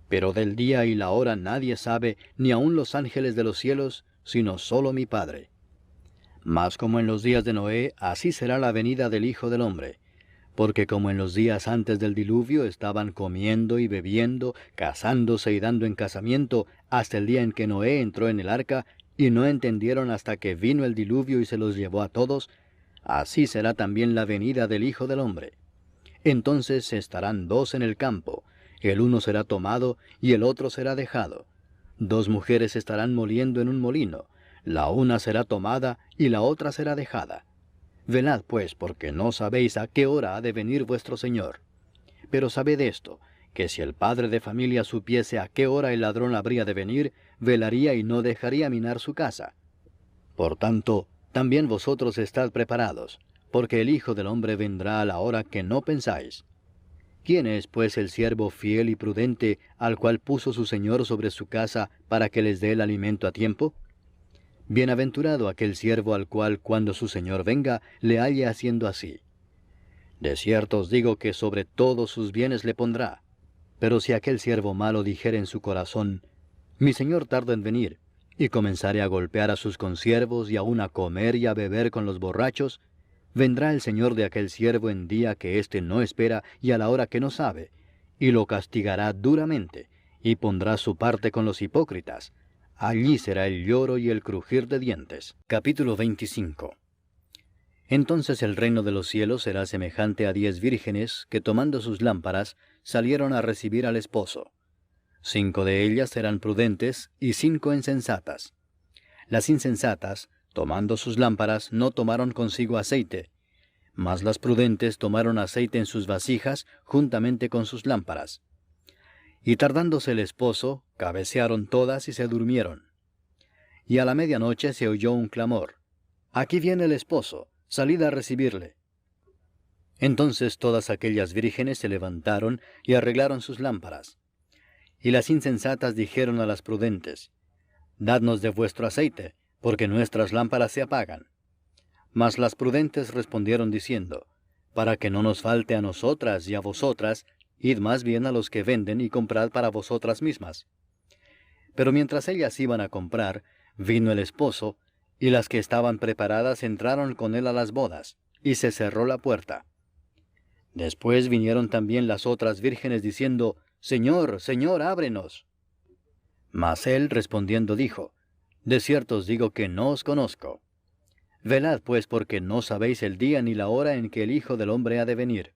Pero del día y la hora nadie sabe, ni aun los ángeles de los cielos, sino solo mi Padre. Mas como en los días de Noé, así será la venida del Hijo del Hombre. Porque como en los días antes del diluvio estaban comiendo y bebiendo, casándose y dando en casamiento, hasta el día en que Noé entró en el arca, y no entendieron hasta que vino el diluvio y se los llevó a todos, así será también la venida del Hijo del Hombre. Entonces estarán dos en el campo, el uno será tomado y el otro será dejado. Dos mujeres estarán moliendo en un molino, la una será tomada y la otra será dejada. Velad pues, porque no sabéis a qué hora ha de venir vuestro Señor. Pero sabed esto, que si el padre de familia supiese a qué hora el ladrón habría de venir, velaría y no dejaría minar su casa. Por tanto, también vosotros estad preparados, porque el Hijo del Hombre vendrá a la hora que no pensáis. ¿Quién es pues el siervo fiel y prudente, al cual puso su Señor sobre su casa, para que les dé el alimento a tiempo? Bienaventurado aquel siervo al cual, cuando su Señor venga, le halle haciendo así. De cierto os digo que sobre todos sus bienes le pondrá. Pero si aquel siervo malo dijere en su corazón, mi Señor tarda en venir, y comenzare a golpear a sus consiervos, y aun a comer y a beber con los borrachos, vendrá el Señor de aquel siervo en día que éste no espera y a la hora que no sabe, y lo castigará duramente, y pondrá su parte con los hipócritas. Allí será el lloro y el crujir de dientes. Capítulo 25. Entonces el reino de los cielos será semejante a 10 vírgenes que, tomando sus lámparas, salieron a recibir al esposo. 5 de ellas eran prudentes y 5 insensatas. Las insensatas, tomando sus lámparas, no tomaron consigo aceite, mas las prudentes tomaron aceite en sus vasijas juntamente con sus lámparas. Y tardándose el esposo, cabecearon todas y se durmieron. Y a la medianoche se oyó un clamor: «Aquí viene el esposo, salid a recibirle». Entonces todas aquellas vírgenes se levantaron y arreglaron sus lámparas. Y las insensatas dijeron a las prudentes: «Dadnos de vuestro aceite, porque nuestras lámparas se apagan». Mas las prudentes respondieron diciendo: «Para que no nos falte a nosotras y a vosotras, id más bien a los que venden y comprad para vosotras mismas». Pero mientras ellas iban a comprar, vino el esposo, y las que estaban preparadas entraron con él a las bodas, y se cerró la puerta. Después vinieron también las otras vírgenes diciendo: «Señor, Señor, ábrenos». Mas él respondiendo dijo: «De cierto os digo que no os conozco. Velad pues, porque no sabéis el día ni la hora en que el Hijo del Hombre ha de venir.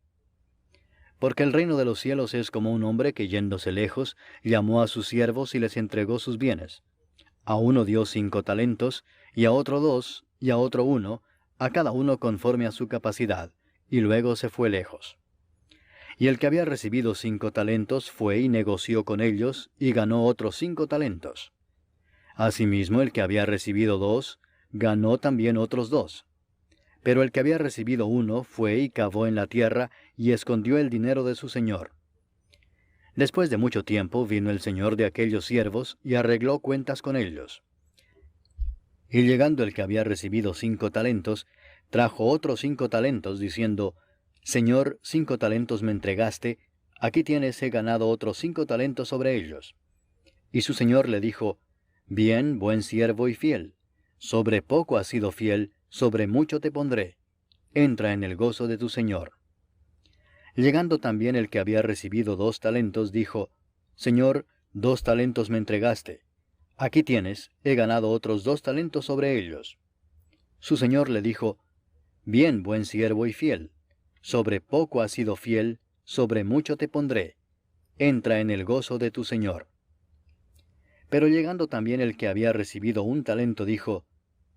Porque el reino de los cielos es como un hombre que, yéndose lejos, llamó a sus siervos y les entregó sus bienes. A uno dio 5 talentos, y a otro 2, y a otro 1, a cada uno conforme a su capacidad, y luego se fue lejos. Y el que había recibido 5 talentos fue y negoció con ellos, y ganó otros 5 talentos. Asimismo el que había recibido 2, ganó también otros 2. Pero el que había recibido 1 fue y cavó en la tierra, y escondió el dinero de su señor. Después de mucho tiempo vino el señor de aquellos siervos, y arregló cuentas con ellos. Y llegando el que había recibido 5 talentos, trajo otros 5 talentos, diciendo: «Señor, 5 talentos me entregaste, aquí tienes, he ganado otros 5 talentos sobre ellos». Y su señor le dijo: «Bien, buen siervo y fiel. Sobre poco has sido fiel, sobre mucho te pondré. Entra en el gozo de tu señor». Llegando también el que había recibido 2 talentos, dijo: «Señor, 2 talentos me entregaste. Aquí tienes, he ganado otros 2 talentos sobre ellos». Su señor le dijo: «Bien, buen siervo y fiel. Sobre poco has sido fiel, sobre mucho te pondré. Entra en el gozo de tu señor». Pero llegando también el que había recibido 1 talento, dijo: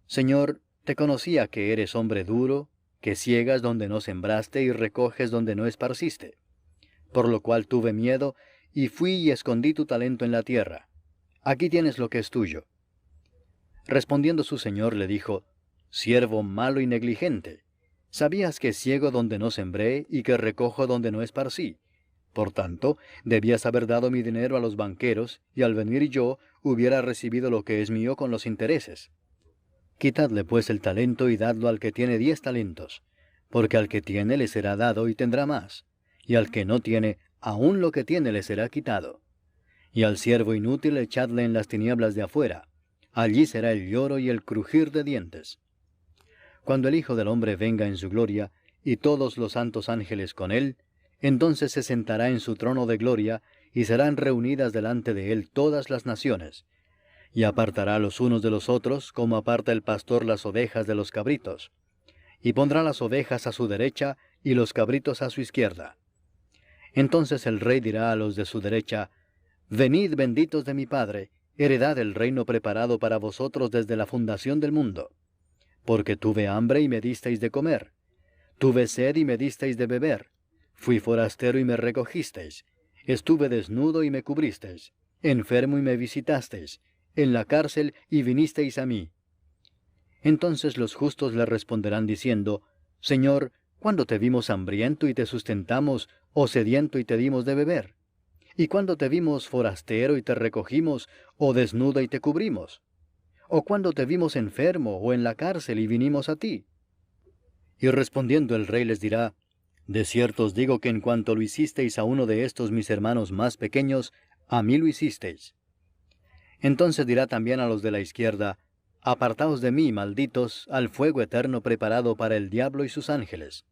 «Señor, Te conocía que eres hombre duro, que ciegas donde no sembraste y recoges donde no esparciste. Por lo cual tuve miedo, y fui y escondí tu talento en la tierra. Aquí tienes lo que es tuyo. Respondiendo su señor le dijo, Siervo malo y negligente, ¿sabías que ciego donde no sembré y que recojo donde no esparcí? Por tanto, debías haber dado mi dinero a los banqueros, y al venir yo hubiera recibido lo que es mío con los intereses. Quitadle pues el talento y dadlo al que tiene 10 talentos, porque al que tiene le será dado y tendrá más, y al que no tiene, aun lo que tiene le será quitado. Y al siervo inútil echadle en las tinieblas de afuera, allí será el lloro y el crujir de dientes. Cuando el Hijo del Hombre venga en su gloria, y todos los santos ángeles con él, entonces se sentará en su trono de gloria, y serán reunidas delante de él todas las naciones, y apartará los unos de los otros, como aparta el pastor las ovejas de los cabritos, y pondrá las ovejas a su derecha, y los cabritos a su izquierda. Entonces el rey dirá a los de su derecha, Venid benditos de mi Padre, heredad el reino preparado para vosotros desde la fundación del mundo. Porque tuve hambre y me disteis de comer, tuve sed y me disteis de beber, fui forastero y me recogisteis, estuve desnudo y me cubristeis, enfermo y me visitasteis, en la cárcel y vinisteis a mí. Entonces los justos le responderán diciendo, Señor, ¿cuándo te vimos hambriento y te sustentamos, o sediento y te dimos de beber? ¿Y cuándo te vimos forastero y te recogimos, o desnudo y te cubrimos? ¿O cuándo te vimos enfermo o en la cárcel y vinimos a ti? Y respondiendo el rey les dirá, De cierto os digo que en cuanto lo hicisteis a uno de estos mis hermanos más pequeños, a mí lo hicisteis. Entonces dirá también a los de la izquierda, Apartaos de mí, malditos, al fuego eterno preparado para el diablo y sus ángeles.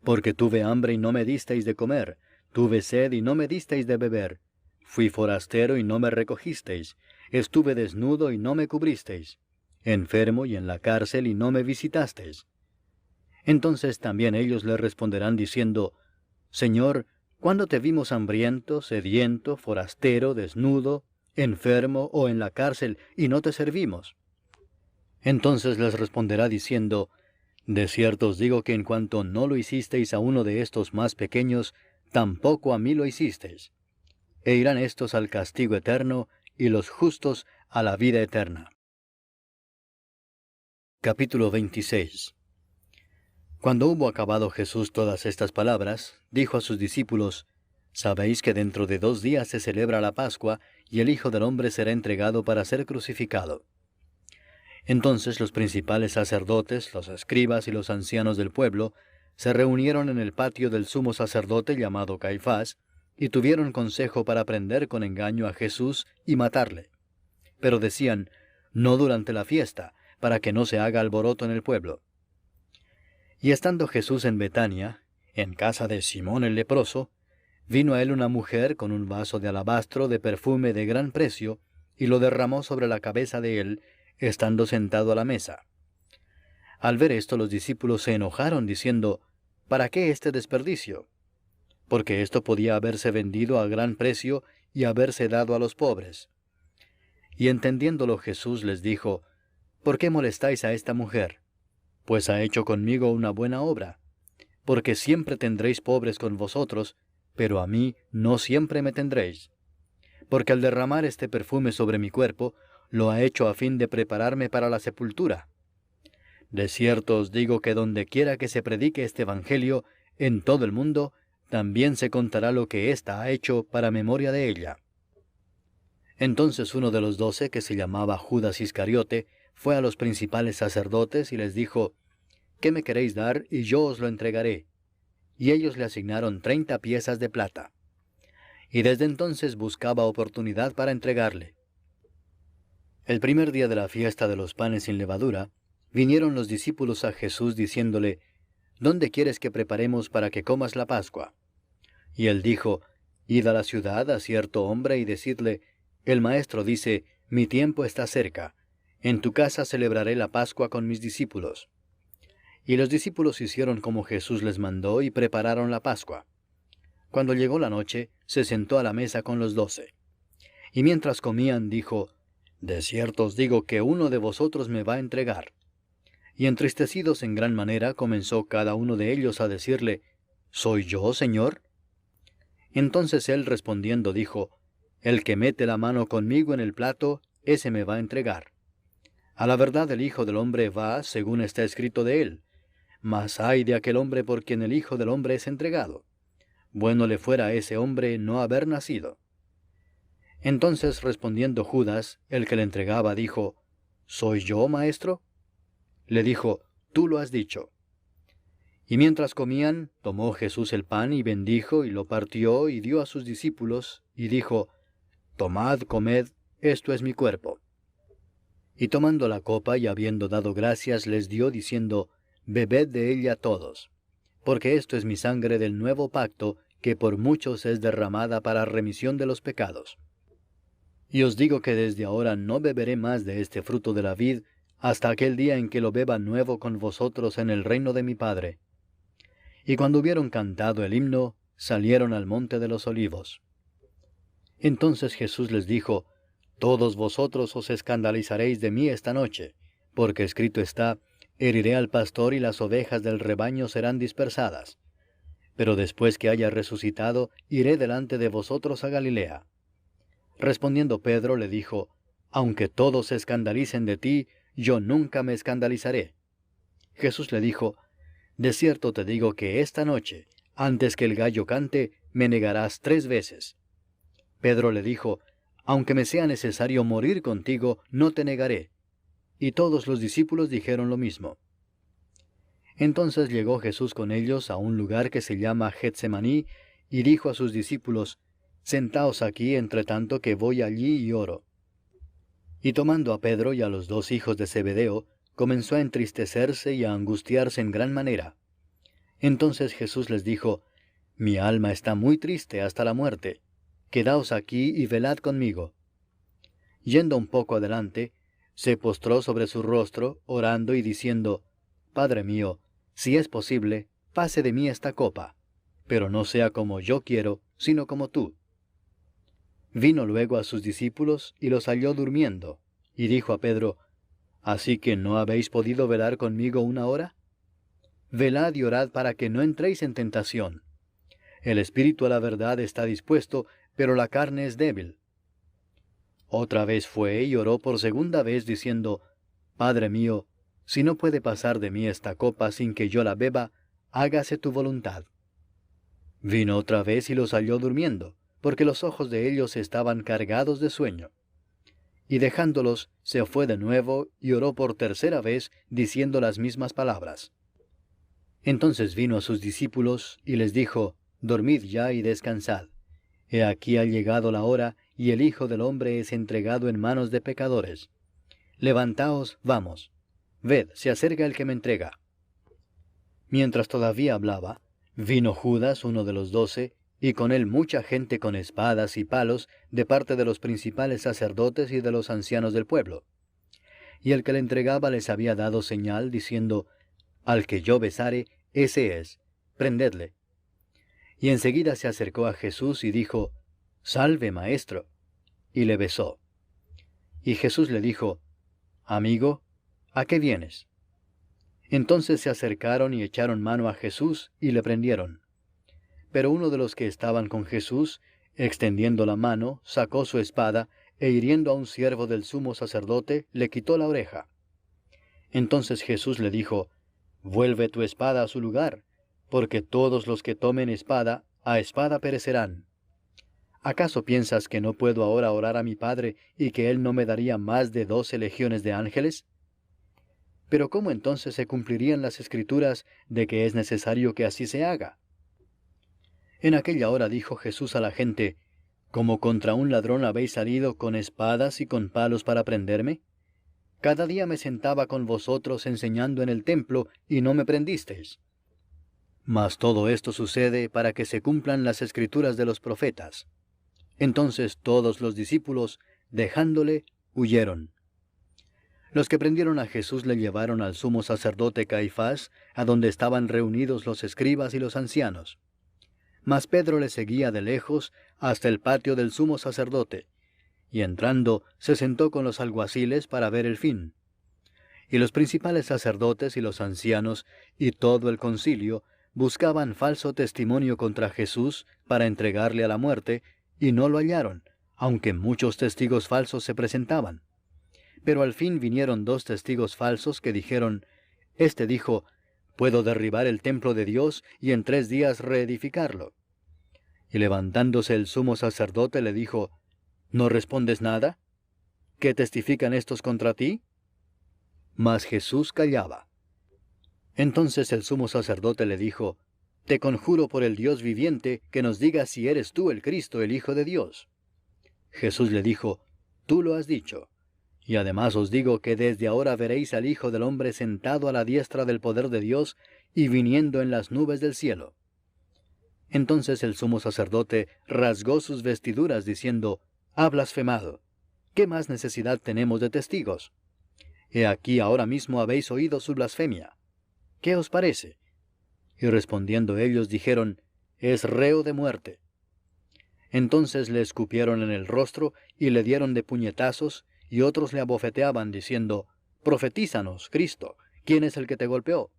Porque tuve hambre y no me disteis de comer, tuve sed y no me disteis de beber, fui forastero y no me recogisteis, estuve desnudo y no me cubristeis, enfermo y en la cárcel y no me visitasteis. Entonces también ellos le responderán diciendo, Señor, ¿cuándo te vimos hambriento, sediento, forastero, desnudo, enfermo o en la cárcel, y no te servimos? Entonces les responderá diciendo, De cierto os digo que en cuanto no lo hicisteis a uno de estos más pequeños, tampoco a mí lo hicisteis. E irán estos al castigo eterno, y los justos a la vida eterna. Capítulo 26. Cuando hubo acabado Jesús todas estas palabras, dijo a sus discípulos, Sabéis que dentro de 2 días se celebra la Pascua, y el Hijo del Hombre será entregado para ser crucificado. Entonces los principales sacerdotes, los escribas y los ancianos del pueblo se reunieron en el patio del sumo sacerdote llamado Caifás, y tuvieron consejo para prender con engaño a Jesús y matarle. Pero decían, no durante la fiesta, para que no se haga alboroto en el pueblo. Y estando Jesús en Betania, en casa de Simón el leproso, vino a él una mujer con un vaso de alabastro de perfume de gran precio, y lo derramó sobre la cabeza de él, estando sentado a la mesa. Al ver esto los discípulos se enojaron, diciendo, ¿Para qué este desperdicio? Porque esto podía haberse vendido a gran precio y haberse dado a los pobres. Y entendiéndolo Jesús les dijo, ¿Por qué molestáis a esta mujer? Pues ha hecho conmigo una buena obra. Porque siempre tendréis pobres con vosotros, pero a mí no siempre me tendréis. Porque al derramar este perfume sobre mi cuerpo, lo ha hecho a fin de prepararme para la sepultura. De cierto os digo que donde quiera que se predique este evangelio, en todo el mundo, también se contará lo que ésta ha hecho para memoria de ella. Entonces uno de los 12, que se llamaba Judas Iscariote, fue a los principales sacerdotes y les dijo, ¿Qué me queréis dar y yo os lo entregaré? Y ellos le asignaron 30 piezas de plata. Y desde entonces buscaba oportunidad para entregarle. El primer día de la fiesta de los panes sin levadura, vinieron los discípulos a Jesús diciéndole, ¿Dónde quieres que preparemos para que comas la Pascua? Y él dijo, Id a la ciudad a cierto hombre y decidle, El maestro dice, mi tiempo está cerca, en tu casa celebraré la Pascua con mis discípulos. Y los discípulos hicieron como Jesús les mandó y prepararon la Pascua. Cuando llegó la noche, se sentó a la mesa con los 12. Y mientras comían, dijo, De cierto os digo que uno de vosotros me va a entregar. Y entristecidos en gran manera, comenzó cada uno de ellos a decirle, ¿Soy yo, Señor? Entonces él respondiendo dijo, El que mete la mano conmigo en el plato, ese me va a entregar. A la verdad el Hijo del Hombre va, según está escrito de él. Mas ay de aquel hombre por quien el Hijo del Hombre es entregado. Bueno le fuera a ese hombre no haber nacido. Entonces respondiendo Judas, el que le entregaba, dijo, ¿Soy yo, maestro? Le dijo, Tú lo has dicho. Y mientras comían, tomó Jesús el pan y bendijo y lo partió y dio a sus discípulos, y dijo, Tomad, comed, esto es mi cuerpo. Y tomando la copa y habiendo dado gracias, les dio, diciendo, Bebed de ella todos, porque esto es mi sangre del nuevo pacto, que por muchos es derramada para remisión de los pecados. Y os digo que desde ahora no beberé más de este fruto de la vid, hasta aquel día en que lo beba nuevo con vosotros en el reino de mi Padre. Y cuando hubieron cantado el himno, salieron al monte de los olivos. Entonces Jesús les dijo, Todos vosotros os escandalizaréis de mí esta noche, porque escrito está, Heriré al pastor y las ovejas del rebaño serán dispersadas. Pero después que haya resucitado, iré delante de vosotros a Galilea. Respondiendo Pedro le dijo, Aunque todos se escandalicen de ti, yo nunca me escandalizaré. Jesús le dijo, De cierto te digo que esta noche, antes que el gallo cante, me negarás 3 veces. Pedro le dijo, Aunque me sea necesario morir contigo, no te negaré. Y todos los discípulos dijeron lo mismo. Entonces llegó Jesús con ellos a un lugar que se llama Getsemaní, y dijo a sus discípulos, Sentaos aquí entre tanto que voy allí y oro. Y tomando a Pedro y a los 2 hijos de Zebedeo, comenzó a entristecerse y a angustiarse en gran manera. Entonces Jesús les dijo, Mi alma está muy triste hasta la muerte. Quedaos aquí y velad conmigo. Yendo un poco adelante, se postró sobre su rostro, orando y diciendo, Padre mío, si es posible, pase de mí esta copa, pero no sea como yo quiero, sino como tú. Vino luego a sus discípulos y los halló durmiendo, y dijo a Pedro, ¿Así que no habéis podido velar conmigo 1 hora? Velad y orad para que no entréis en tentación. El espíritu a la verdad está dispuesto, pero la carne es débil. Otra vez fue y oró por segunda vez, diciendo, Padre mío, si no puede pasar de mí esta copa sin que yo la beba, hágase tu voluntad. Vino otra vez y los halló durmiendo, porque los ojos de ellos estaban cargados de sueño. Y dejándolos, se fue de nuevo y oró por tercera vez, diciendo las mismas palabras. Entonces vino a sus discípulos y les dijo, Dormid ya y descansad. He aquí ha llegado la hora, y el Hijo del Hombre es entregado en manos de pecadores. Levantaos, vamos. Ved, se acerca el que me entrega. Mientras todavía hablaba, vino Judas, uno de los 12, y con él mucha gente con espadas y palos, de parte de los principales sacerdotes y de los ancianos del pueblo. Y el que le entregaba les había dado señal, diciendo, Al que yo besare, ese es, prendedle. Y enseguida se acercó a Jesús y dijo, Salve, maestro. Y le besó. Y Jesús le dijo, Amigo, ¿a qué vienes? Entonces se acercaron y echaron mano a Jesús y le prendieron. Pero uno de los que estaban con Jesús, extendiendo la mano, sacó su espada, e hiriendo a un siervo del sumo sacerdote, le quitó la oreja. Entonces Jesús le dijo, Vuelve tu espada a su lugar, porque todos los que tomen espada, a espada perecerán. ¿Acaso piensas que no puedo ahora orar a mi Padre, y que Él no me daría más de 12 legiones de ángeles? Pero ¿cómo entonces se cumplirían las Escrituras de que es necesario que así se haga? En aquella hora dijo Jesús a la gente, ¿Como contra un ladrón habéis salido con espadas y con palos para prenderme? Cada día me sentaba con vosotros enseñando en el templo, y no me prendisteis. Mas todo esto sucede para que se cumplan las Escrituras de los profetas. Entonces todos los discípulos, dejándole, huyeron. Los que prendieron a Jesús le llevaron al sumo sacerdote Caifás, a donde estaban reunidos los escribas y los ancianos. Mas Pedro le seguía de lejos hasta el patio del sumo sacerdote, y entrando se sentó con los alguaciles para ver el fin. Y los principales sacerdotes y los ancianos y todo el concilio buscaban falso testimonio contra Jesús para entregarle a la muerte, y no lo hallaron, aunque muchos testigos falsos se presentaban. Pero al fin vinieron 2 testigos falsos que dijeron, Este dijo, «Puedo derribar el templo de Dios y en 3 días reedificarlo». Y levantándose el sumo sacerdote le dijo, «¿No respondes nada? ¿Qué testifican estos contra ti?» Mas Jesús callaba. Entonces el sumo sacerdote le dijo, «Te conjuro por el Dios viviente que nos digas si eres tú el Cristo, el Hijo de Dios». Jesús le dijo, «Tú lo has dicho. Y además os digo que desde ahora veréis al Hijo del Hombre sentado a la diestra del poder de Dios y viniendo en las nubes del cielo». Entonces el sumo sacerdote rasgó sus vestiduras diciendo, «Ha blasfemado. ¿Qué más necesidad tenemos de testigos? He aquí ahora mismo habéis oído su blasfemia. ¿Qué os parece?» Y respondiendo ellos dijeron, «Es reo de muerte». Entonces le escupieron en el rostro y le dieron de puñetazos, y otros le abofeteaban diciendo, «Profetízanos, Cristo, ¿quién es el que te golpeó?».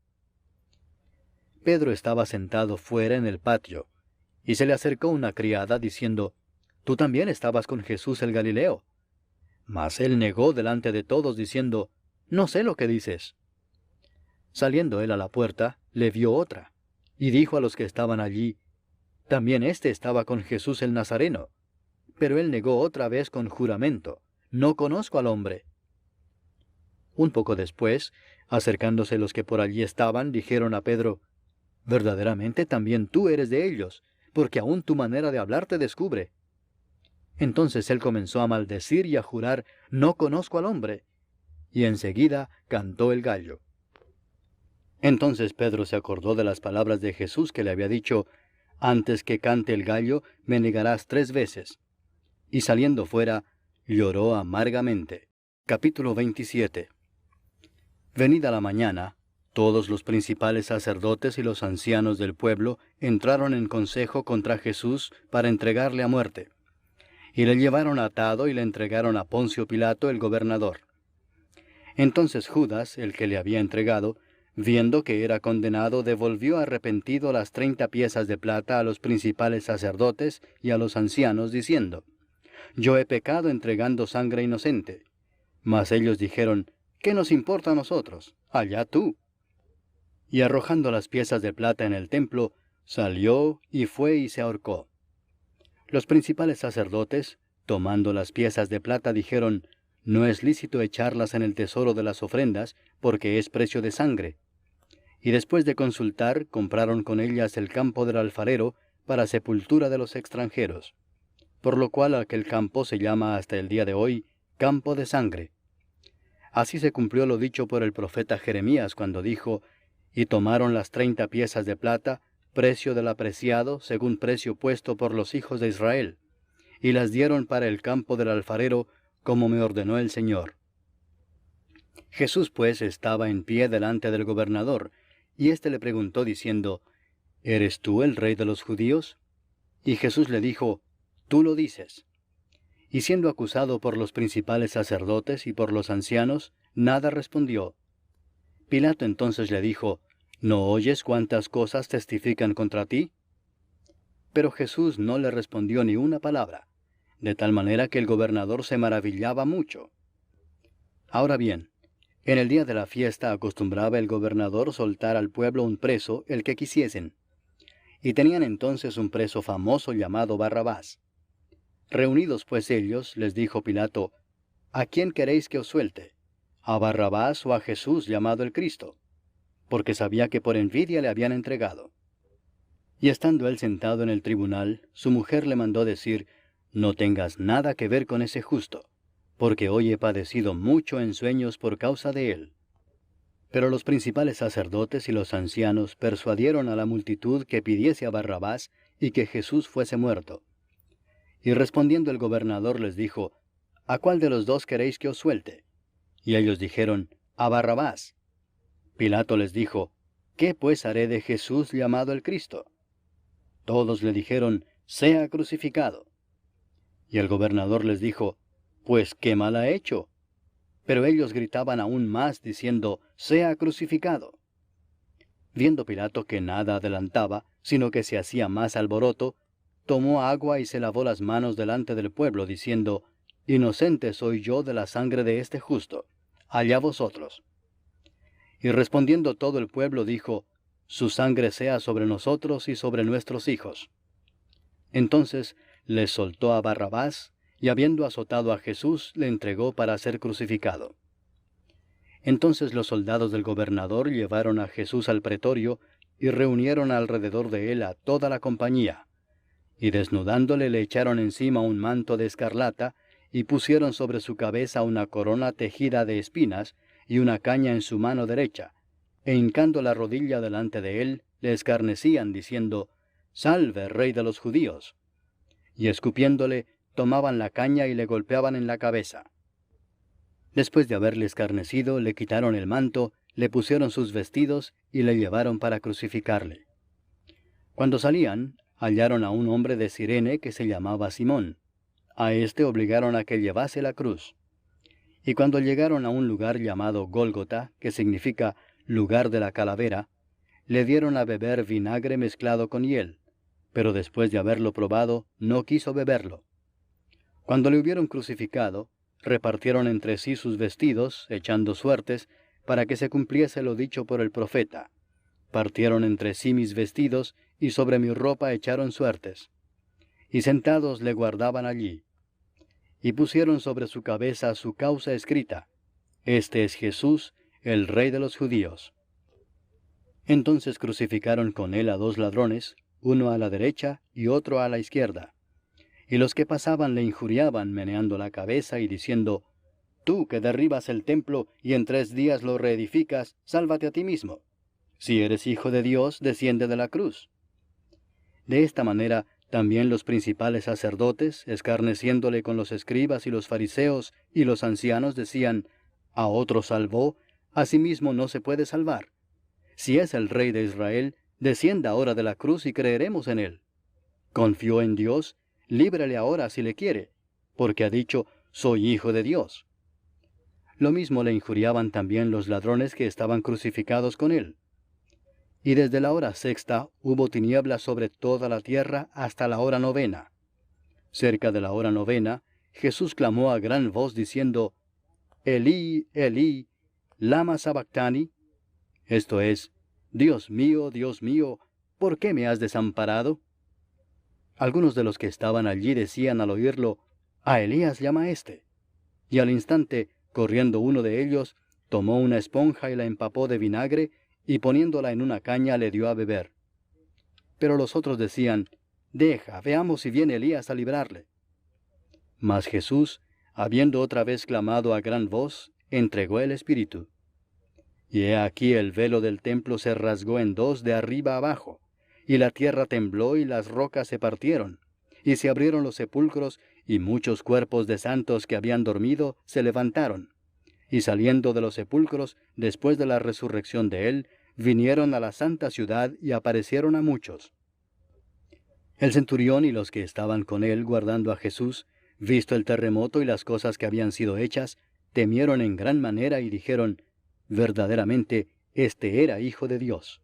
Pedro estaba sentado fuera en el patio, y se le acercó una criada diciendo, «Tú también estabas con Jesús el Galileo». Mas él negó delante de todos diciendo, «No sé lo que dices». Saliendo él a la puerta, le vio otra, y dijo a los que estaban allí, «También éste estaba con Jesús el Nazareno». Pero él negó otra vez con juramento, «No conozco al hombre». Un poco después, acercándose los que por allí estaban, dijeron a Pedro, «Verdaderamente también tú eres de ellos, porque aún tu manera de hablar te descubre». Entonces él comenzó a maldecir y a jurar, «No conozco al hombre». Y enseguida cantó el gallo. Entonces Pedro se acordó de las palabras de Jesús que le había dicho, «Antes que cante el gallo, me negarás 3 veces». Y saliendo fuera, lloró amargamente. Capítulo 27. Venida la mañana, todos los principales sacerdotes y los ancianos del pueblo entraron en consejo contra Jesús para entregarle a muerte. Y le llevaron atado y le entregaron a Poncio Pilato el gobernador. Entonces Judas, el que le había entregado, viendo que era condenado, devolvió arrepentido las 30 piezas de plata a los principales sacerdotes y a los ancianos, diciendo, «Yo he pecado entregando sangre inocente». Mas ellos dijeron, «¿Qué nos importa a nosotros? Allá tú». Y arrojando las piezas de plata en el templo, salió y fue y se ahorcó. Los principales sacerdotes, tomando las piezas de plata, dijeron, «No es lícito echarlas en el tesoro de las ofrendas, porque es precio de sangre». Y después de consultar, compraron con ellas el campo del alfarero para sepultura de los extranjeros. Por lo cual aquel campo se llama hasta el día de hoy Campo de Sangre. Así se cumplió lo dicho por el profeta Jeremías cuando dijo, «Y tomaron las 30 piezas de plata, precio del apreciado, según precio puesto por los hijos de Israel, y las dieron para el campo del alfarero, como me ordenó el Señor». Jesús pues estaba en pie delante del gobernador, y éste le preguntó diciendo, «¿Eres tú el rey de los judíos?» Y Jesús le dijo, «Tú lo dices». Y siendo acusado por los principales sacerdotes y por los ancianos, nada respondió. Pilato entonces le dijo, «¿No oyes cuántas cosas testifican contra ti?» Pero Jesús no le respondió ni una palabra, de tal manera que el gobernador se maravillaba mucho. Ahora bien, en el día de la fiesta acostumbraba el gobernador soltar al pueblo un preso, el que quisiesen. Y tenían entonces un preso famoso llamado Barrabás. Reunidos pues ellos, les dijo Pilato, «¿A quién queréis que os suelte? ¿A Barrabás o a Jesús llamado el Cristo?», porque sabía que por envidia le habían entregado. Y estando él sentado en el tribunal, su mujer le mandó decir, «No tengas nada que ver con ese justo, porque hoy he padecido mucho en sueños por causa de él». Pero los principales sacerdotes y los ancianos persuadieron a la multitud que pidiese a Barrabás y que Jesús fuese muerto. Y respondiendo el gobernador les dijo, «¿A cuál de los 2 queréis que os suelte?». Y ellos dijeron, «A Barrabás». Pilato les dijo, «¿Qué pues haré de Jesús llamado el Cristo?». Todos le dijeron, «Sea crucificado». Y el gobernador les dijo, «Pues, ¿qué mal ha hecho?». Pero ellos gritaban aún más, diciendo, «Sea crucificado». Viendo Pilato que nada adelantaba, sino que se hacía más alboroto, tomó agua y se lavó las manos delante del pueblo, diciendo, «Inocente soy yo de la sangre de este justo, allá vosotros». Y respondiendo todo el pueblo dijo, «Su sangre sea sobre nosotros y sobre nuestros hijos». Entonces les soltó a Barrabás, y habiendo azotado a Jesús, le entregó para ser crucificado. Entonces los soldados del gobernador llevaron a Jesús al pretorio, y reunieron alrededor de él a toda la compañía. Y desnudándole le echaron encima un manto de escarlata, y pusieron sobre su cabeza una corona tejida de espinas, y una caña en su mano derecha, e hincando la rodilla delante de él, le escarnecían, diciendo, «Salve, Rey de los judíos». Y escupiéndole, tomaban la caña y le golpeaban en la cabeza. Después de haberle escarnecido, le quitaron el manto, le pusieron sus vestidos y le llevaron para crucificarle. Cuando salían, hallaron a un hombre de Cirene que se llamaba Simón. A éste obligaron a que llevase la cruz. Y cuando llegaron a un lugar llamado Gólgota, que significa lugar de la calavera, le dieron a beber vinagre mezclado con hiel, pero después de haberlo probado, no quiso beberlo. Cuando le hubieron crucificado, repartieron entre sí sus vestidos, echando suertes, para que se cumpliese lo dicho por el profeta. Partieron entre sí mis vestidos, y sobre mi ropa echaron suertes. Y sentados le guardaban allí. Y pusieron sobre su cabeza su causa escrita, «Este es Jesús, el Rey de los judíos». Entonces crucificaron con él a 2 ladrones, uno a la derecha y otro a la izquierda. Y los que pasaban le injuriaban, meneando la cabeza y diciendo, «Tú que derribas el templo y en 3 días lo reedificas, sálvate a ti mismo. Si eres hijo de Dios, desciende de la cruz». De esta manera, también los principales sacerdotes, escarneciéndole con los escribas y los fariseos y los ancianos, decían, «A otro salvó, a sí mismo no se puede salvar. Si es el Rey de Israel, descienda ahora de la cruz y creeremos en él. Confió en Dios, líbrele ahora si le quiere, porque ha dicho, soy hijo de Dios». Lo mismo le injuriaban también los ladrones que estaban crucificados con él. Y desde la hora 6 hubo tinieblas sobre toda la tierra hasta la hora 9. Cerca de la hora 9, Jesús clamó a gran voz diciendo, «Elí, Elí, lama sabactani», esto es, Dios mío, ¿por qué me has desamparado? Algunos de los que estaban allí decían al oírlo, «A Elías llama éste». Y al instante, corriendo uno de ellos, tomó una esponja y la empapó de vinagre, y poniéndola en una caña le dio a beber. Pero los otros decían, «Deja, veamos si viene Elías a librarle». Mas Jesús, habiendo otra vez clamado a gran voz, entregó el Espíritu. Y he aquí el velo del templo se rasgó en 2 de arriba abajo, y la tierra tembló y las rocas se partieron, y se abrieron los sepulcros, y muchos cuerpos de santos que habían dormido se levantaron. Y saliendo de los sepulcros, después de la resurrección de él, vinieron a la santa ciudad y aparecieron a muchos. El centurión y los que estaban con él guardando a Jesús, visto el terremoto y las cosas que habían sido hechas, temieron en gran manera y dijeron, verdaderamente, este era Hijo de Dios.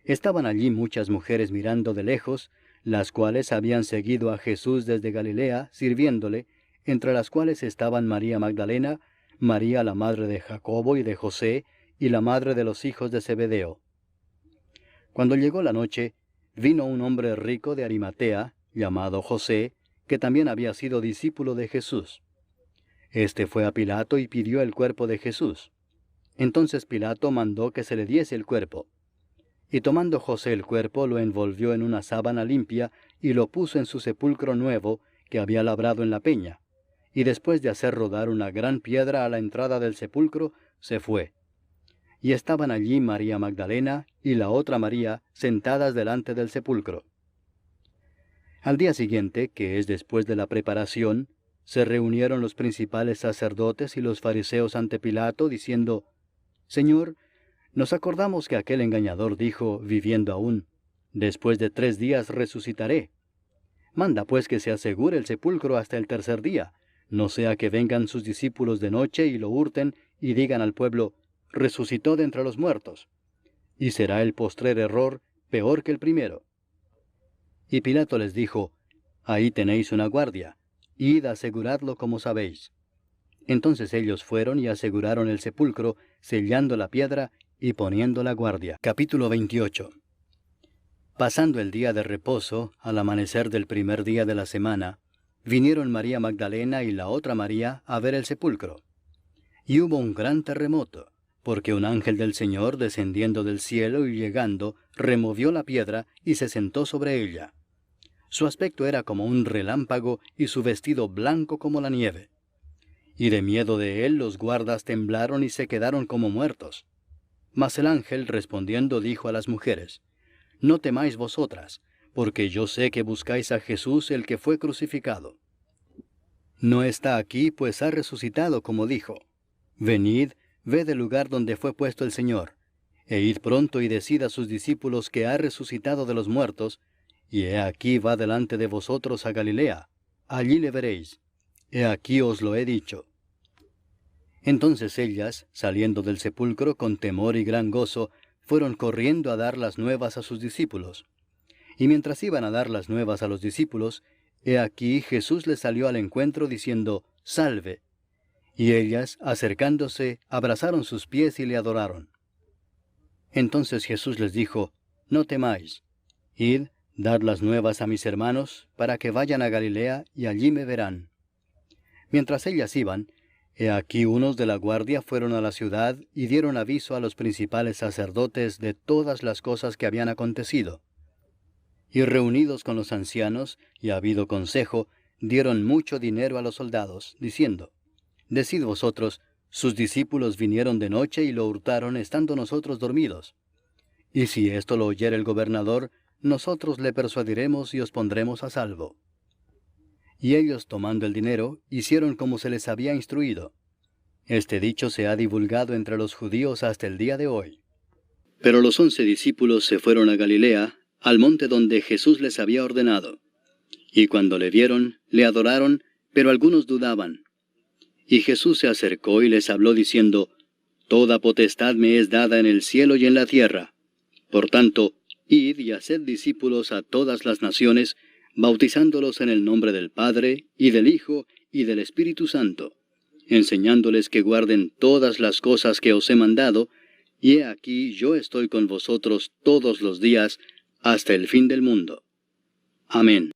Estaban allí muchas mujeres mirando de lejos, las cuales habían seguido a Jesús desde Galilea, sirviéndole, entre las cuales estaban María Magdalena, María la madre de Jacobo y de José, y la madre de los hijos de Zebedeo. Cuando llegó la noche, vino un hombre rico de Arimatea, llamado José, que también había sido discípulo de Jesús. Este fue a Pilato y pidió el cuerpo de Jesús. Entonces Pilato mandó que se le diese el cuerpo. Y tomando José el cuerpo, lo envolvió en una sábana limpia y lo puso en su sepulcro nuevo que había labrado en la peña. Y después de hacer rodar una gran piedra a la entrada del sepulcro, se fue. Y estaban allí María Magdalena y la otra María sentadas delante del sepulcro. Al día siguiente, que es después de la preparación, se reunieron los principales sacerdotes y los fariseos ante Pilato, diciendo, «Señor, nos acordamos que aquel engañador dijo, viviendo aún, después de 3 días resucitaré. Manda pues que se asegure el sepulcro hasta el 3er día, no sea que vengan sus discípulos de noche y lo hurten y digan al pueblo, resucitó de entre los muertos. Y será el postrer error peor que el primero. Y Pilato les dijo, ahí tenéis una guardia, id a aseguradlo como sabéis. Entonces ellos fueron y aseguraron el sepulcro, sellando la piedra y poniendo la guardia. Capítulo 28. Pasando el día de reposo, al amanecer del primer día de la semana, vinieron María Magdalena y la otra María a ver el sepulcro. Y hubo un gran terremoto, porque un ángel del Señor, descendiendo del cielo y llegando, removió la piedra y se sentó sobre ella. Su aspecto era como un relámpago y su vestido blanco como la nieve. Y de miedo de él los guardas temblaron y se quedaron como muertos. Mas el ángel respondiendo dijo a las mujeres, no temáis vosotras, porque yo sé que buscáis a Jesús el que fue crucificado. No está aquí, pues ha resucitado como dijo. Venid, ved el lugar donde fue puesto el Señor, e id pronto y decid a sus discípulos que ha resucitado de los muertos, y he aquí va delante de vosotros a Galilea, allí le veréis. He aquí os lo he dicho. Entonces ellas, saliendo del sepulcro con temor y gran gozo, fueron corriendo a dar las nuevas a sus discípulos. Y mientras iban a dar las nuevas a los discípulos, he aquí Jesús les salió al encuentro diciendo, Salve. Y ellas, acercándose, abrazaron sus pies y le adoraron. Entonces Jesús les dijo, No temáis. Id, dad las nuevas a mis hermanos, para que vayan a Galilea, y allí me verán. Mientras ellas iban, he aquí unos de la guardia fueron a la ciudad y dieron aviso a los principales sacerdotes de todas las cosas que habían acontecido. Y reunidos con los ancianos, y habido consejo, dieron mucho dinero a los soldados, diciendo, Decid vosotros, sus discípulos vinieron de noche y lo hurtaron estando nosotros dormidos. Y si esto lo oyere el gobernador, nosotros le persuadiremos y os pondremos a salvo. Y ellos, tomando el dinero, hicieron como se les había instruido. Este dicho se ha divulgado entre los judíos hasta el día de hoy. Pero los 11 discípulos se fueron a Galilea, al monte donde Jesús les había ordenado. Y cuando le vieron, le adoraron, pero algunos dudaban. Y Jesús se acercó y les habló diciendo, Toda potestad me es dada en el cielo y en la tierra. Por tanto, id y haced discípulos a todas las naciones, bautizándolos en el nombre del Padre, y del Hijo, y del Espíritu Santo, enseñándoles que guarden todas las cosas que os he mandado, y he aquí yo estoy con vosotros todos los días, hasta el fin del mundo. Amén.